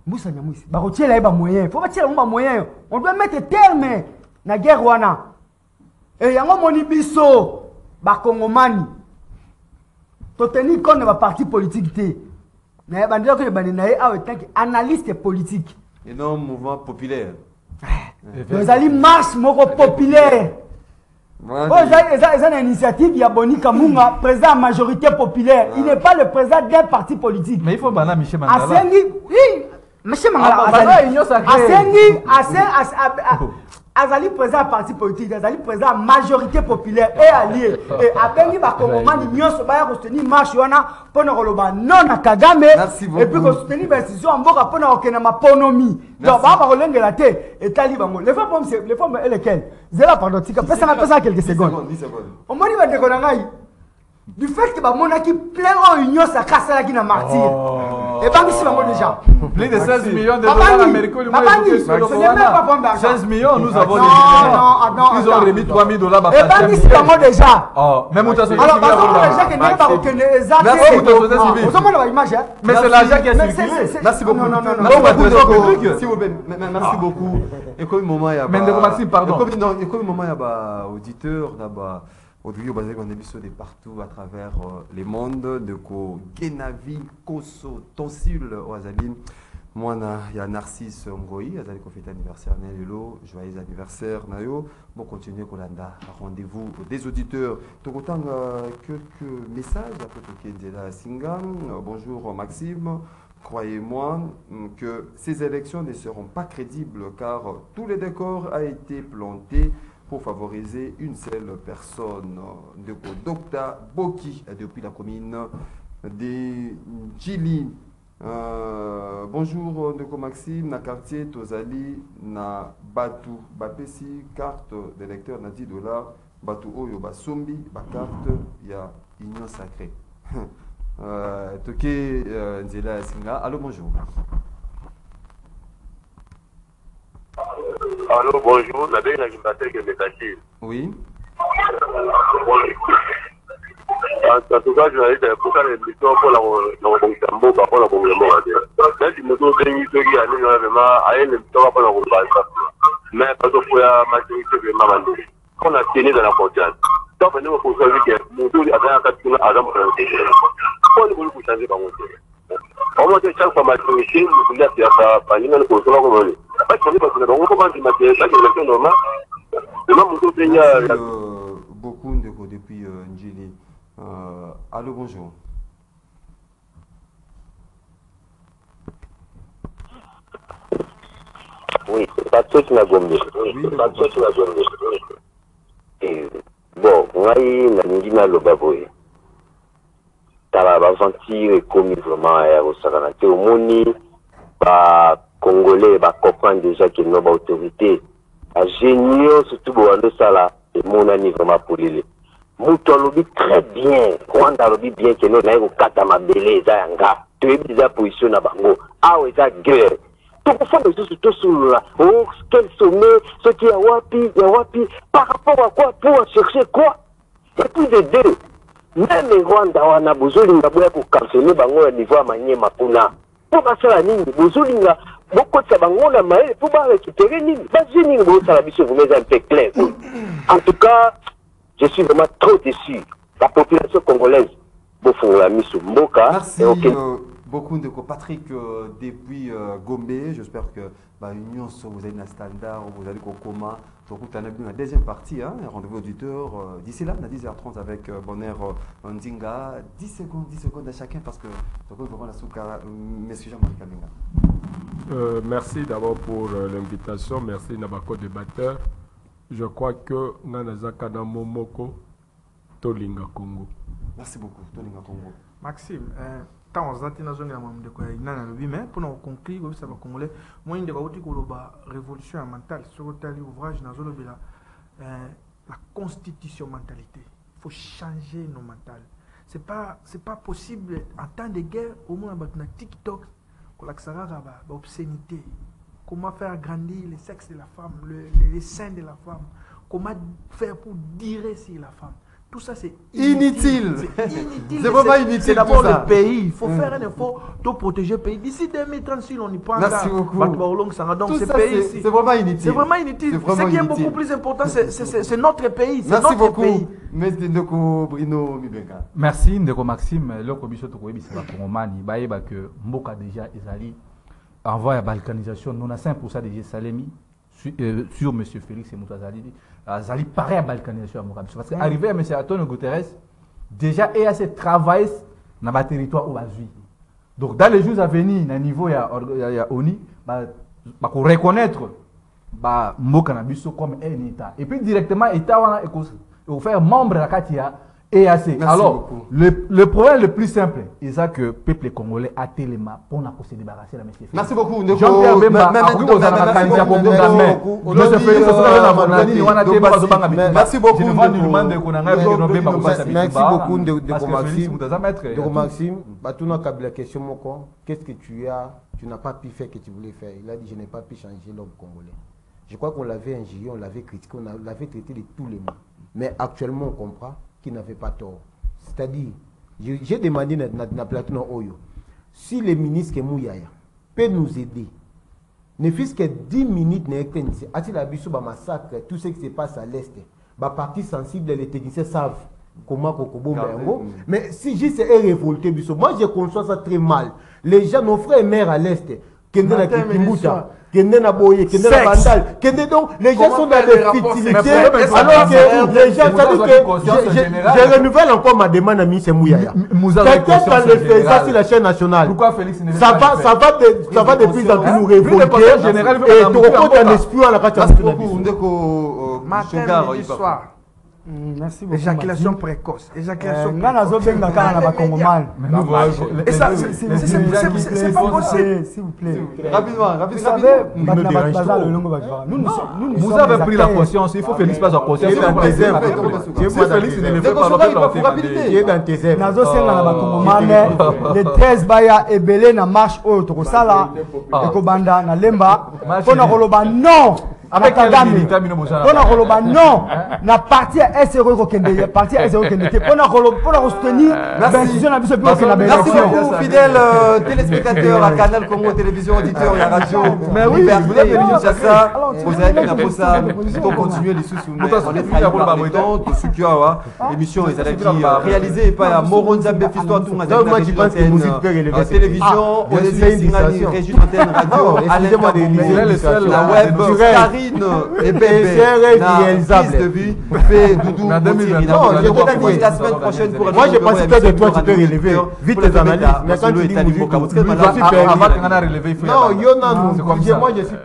Moussa Nyamousi. Barotiela ba moyen. Faut pas tirer ba moyen. On doit mettre terme na guerre wana. Et yango moni biso ba Congomani to tenir compte de ba parti politique té na ba ndeko ba na ye awe tant analyste politique et non mouvement populaire. Vous allez marche moko populaire. Ils ont une initiative, il y a Boni Kamunga, président de la majorité populaire. Il n'est pas le président d'un parti politique. Mais il faut banner Michel Mangala. Asengi, oui, Michel Mangala. Azali président du parti politique, Azali président de la majorité populaire et allié. Et Abengi Bakongomani, Nyon Sobaya, Rosteni, Marchuana, Ponoroloba, non à Kagame. Et puis Rosteni, Bestisio, Amboka, Ponorokena, Ponomi. Donc, Baba Rolenge la tête et Talibango. Les femmes, elles lesquelles? Zéla, pardon, Tika, fais ça quelques secondes. 10 secondes. Au moins, il va déconner. Du fait que Monaki plein en union, ça casse la guine à martyr. Et pas ici, déjà. Plus de 16 millions de dollars américains, ce n'est même pas bon d'argent. 16 millions, nous avons des millions. Ils ont remis 3 000 dollars. Et pas ici, déjà. Même où tu as alors, déjà que n'est pas reconnu mais c'est l'argent qui est circulé. Merci beaucoup. S'il vous plaît, merci beaucoup. Et comme moment, il y a. Maxime, pardon. Et comme moment, il y a auditeur là-bas. Aujourd'hui, on a des de partout à travers les mondes, de Genavi, Koso, Tonsil, Oazaline. Moi, il y a Narcisse Ngoyi, Azali qui fait anniversaire, Nelelo, joyeux anniversaire, Nayo. Bon, continuez, Kolanda, rendez-vous des auditeurs. Tout autant quelques messages après Kenzela Singam. Bonjour Maxime. Croyez-moi que ces élections ne seront pas crédibles car tous les décors ont été plantés pour favoriser une seule personne. De Dr Boki, depuis la commune de Djili. Bonjour, Ndeko Maxime, na quartier Tozali, na Batu, Bapesi, carte d'électeur na $10, Batu Oyo, Basombi, ba carte, il y a Union Sacrée. Toké Nzela Singa, allô, bonjour. Allô, bonjour, la belle animateur qui est caché. Oui. En tout cas, je vais aller pour faire l'émission pour la Congo, pour la Congo. Là, si nous sommes venus, ceux qui allaient vraiment à une émission pour la Congo. Mais parce que pour la majorité de Mamandou, on a tenu dans la confiance. Donc, nous avons fait que nous avons fait un agent pour la Congo. Pourquoi nous voulons changer par contre? On va chaque fois majorité, nous voulons faire ça, par exemple, nous avons fait ça. Parce qu'on est parce que nous avons commencé à faire ça, c'est normal. Merci beaucoup depuis Ndjili. Allô, bonjour. Oui, c'est pas tout na Gombe. Oui, pas tout na Gombe. Bon, ngai na ningi na lobaboye. Tala ba sentir comme vraiment au Sakana. Au moni ba Congolais ba comprendre déjà que nos autorités géniaux surtout Boando Sala et mon ami vraiment pour lui. Mouto lobby très bien, Rwanda lobby bien que nous n'avons pas kata ma belé zanga. Tu es déjà position à Bango. Ah oui, ça guerre. Donc faut que tout tout sur là. Oh quel sommet, ce qui a wapi, par rapport à quoi pour chercher quoi? Et puis de deux. Même les Rwanda wana bozolinga boya ko canceller bango au niveau amanye mapuna. Pour passer nini bozolinga beaucoup de bango na mael pour ba récupérer nini. Ba nini bo sala biso vous mettez un peu clair. En tout cas, je suis vraiment trop déçu. La population congolaise bofonga miso mboka. Merci beaucoup de Patrick depuis Gombe. J'espère que Union vous avez un standard, vous allez au coma. Donc, on a la deuxième partie, hein, rendez-vous auditeur. D'ici là, on a 10h30 avec Bonheur Ndinga. 10 secondes à chacun parce que donc, on va la souka, monsieur Jean-Marie Kalinga. Merci d'abord pour l'invitation. Merci Nabako débatteur. Je crois que Nanazaka Momoko Tolinga Congo. Merci beaucoup, Tolinga Congo. Maxime, tant on a zone à de quoi il n'a mais pour nous conclure, ça va congolais. Moi, il y a une révolution mentale sur le ouvrage dans la constitution mentalité. Il faut changer nos mentales. C'est pas possible en temps de guerre au moins avec TikTok, l'obscénité. Comment faire grandir le sexe de la femme, les seins de la femme. Comment faire pour dire sur la femme. Tout ça, c'est inutile. C'est vraiment inutile. C'est d'abord le pays. Il faut faire un effort pour protéger le pays. D'ici 2030, si on y prend merci beaucoup. Donc, c'est vraiment inutile. C'est vraiment inutile. Ce qui est beaucoup plus important, c'est notre pays. Merci beaucoup. Merci, Ndeko Maxime. Loko biso to koyebi c'est Kongomani. Bayeba que Mboka déjà ezali envoie la balkanisation. Nous avons 5% déjà Salemi sur M. Félix et Moutazali. Zali pareil à la balkanisation à Moukabis. Parce qu'arrivé à M. Antonio Guterres, déjà, il y a ce travail dans le territoire où il vit. Donc, dans les jours à venir, à niveau de ONU, il faut reconnaître Moukanabiso comme un État. Et puis, directement, l'État va faire membre de la Katia EAC. Alors, le problème le plus simple, c'est ça que le peuple congolais a tellement pour se débarrasser de M. Félix. Merci beaucoup. Jean-Pierre Bemba, merci beaucoup. Maxime, la question, qu'est-ce que tu n'as pas pu faire que tu voulais faire? Il a dit, je n'ai pas pu changer l'homme congolais. Je crois qu'on l'avait injurié, on l'avait critiqué, on l'avait traité de tous les mots. Mais actuellement, on comprend qu'il n'avait pas tort. C'est-à-dire, j'ai demandé dans la plateau Oyo, si les ministres Mouyaya peuvent nous aider, ne fût-ce que 10 minutes, a-t-il abusé de massacre, tout ce qui se passe à l'Est, les parties sensibles, les techniciens savent comment Kokobo. Mais si j'ai révolté, moi je conçois ça très mal. Les gens, nos frères et mères à l'Est, Kendena Kimbuta, Kendena Boye, Kendena Bandal, donc les gens sont dans des futilités, alors que les gens, je renouvelle encore ma demande à M. Mouyaya. Peut-être qu'on le fait ça sur la chaîne nationale. Pourquoi Félix ne ça va de plus en plus nous révolter et tu reprends un esprit à la carte. Matin, midi, soir. Merci beaucoup. Éjaculation précoce. Éjaculation Et ça, c'est pas possible. S'il vous plaît. Rapidement. Vous avez pris la conscience. Il faut Félix passe en conscience. Félix ne le fait pas. Tu es dans tes œuvres. Le 13 baya ebele na marche oyo tokosala ekobanda na lemba pona koloba non. Avec Kagame, on a non, la partie SRO Kokende, partie SRO Kokende, on a soutenir la décision de la Merci beaucoup, fidèles téléspectateurs à Canal Congo Télévision, auditeurs et à radio. Mais oui, vous avez venu à ça, vous avez fait la ça, pour continuer les sous-sous. On est très par le temps, tout ce qui a l'émission est réalisée par Moron Zambé, Fisto Atung, la télévision, on est régie d'antenne radio, excusez-moi de la web, et réalisable de vue fait Doudou la semaine prochaine pour moi j'ai pensé que de toi tu peux relever vite tes analyses mais quand tu dis non, moi je suis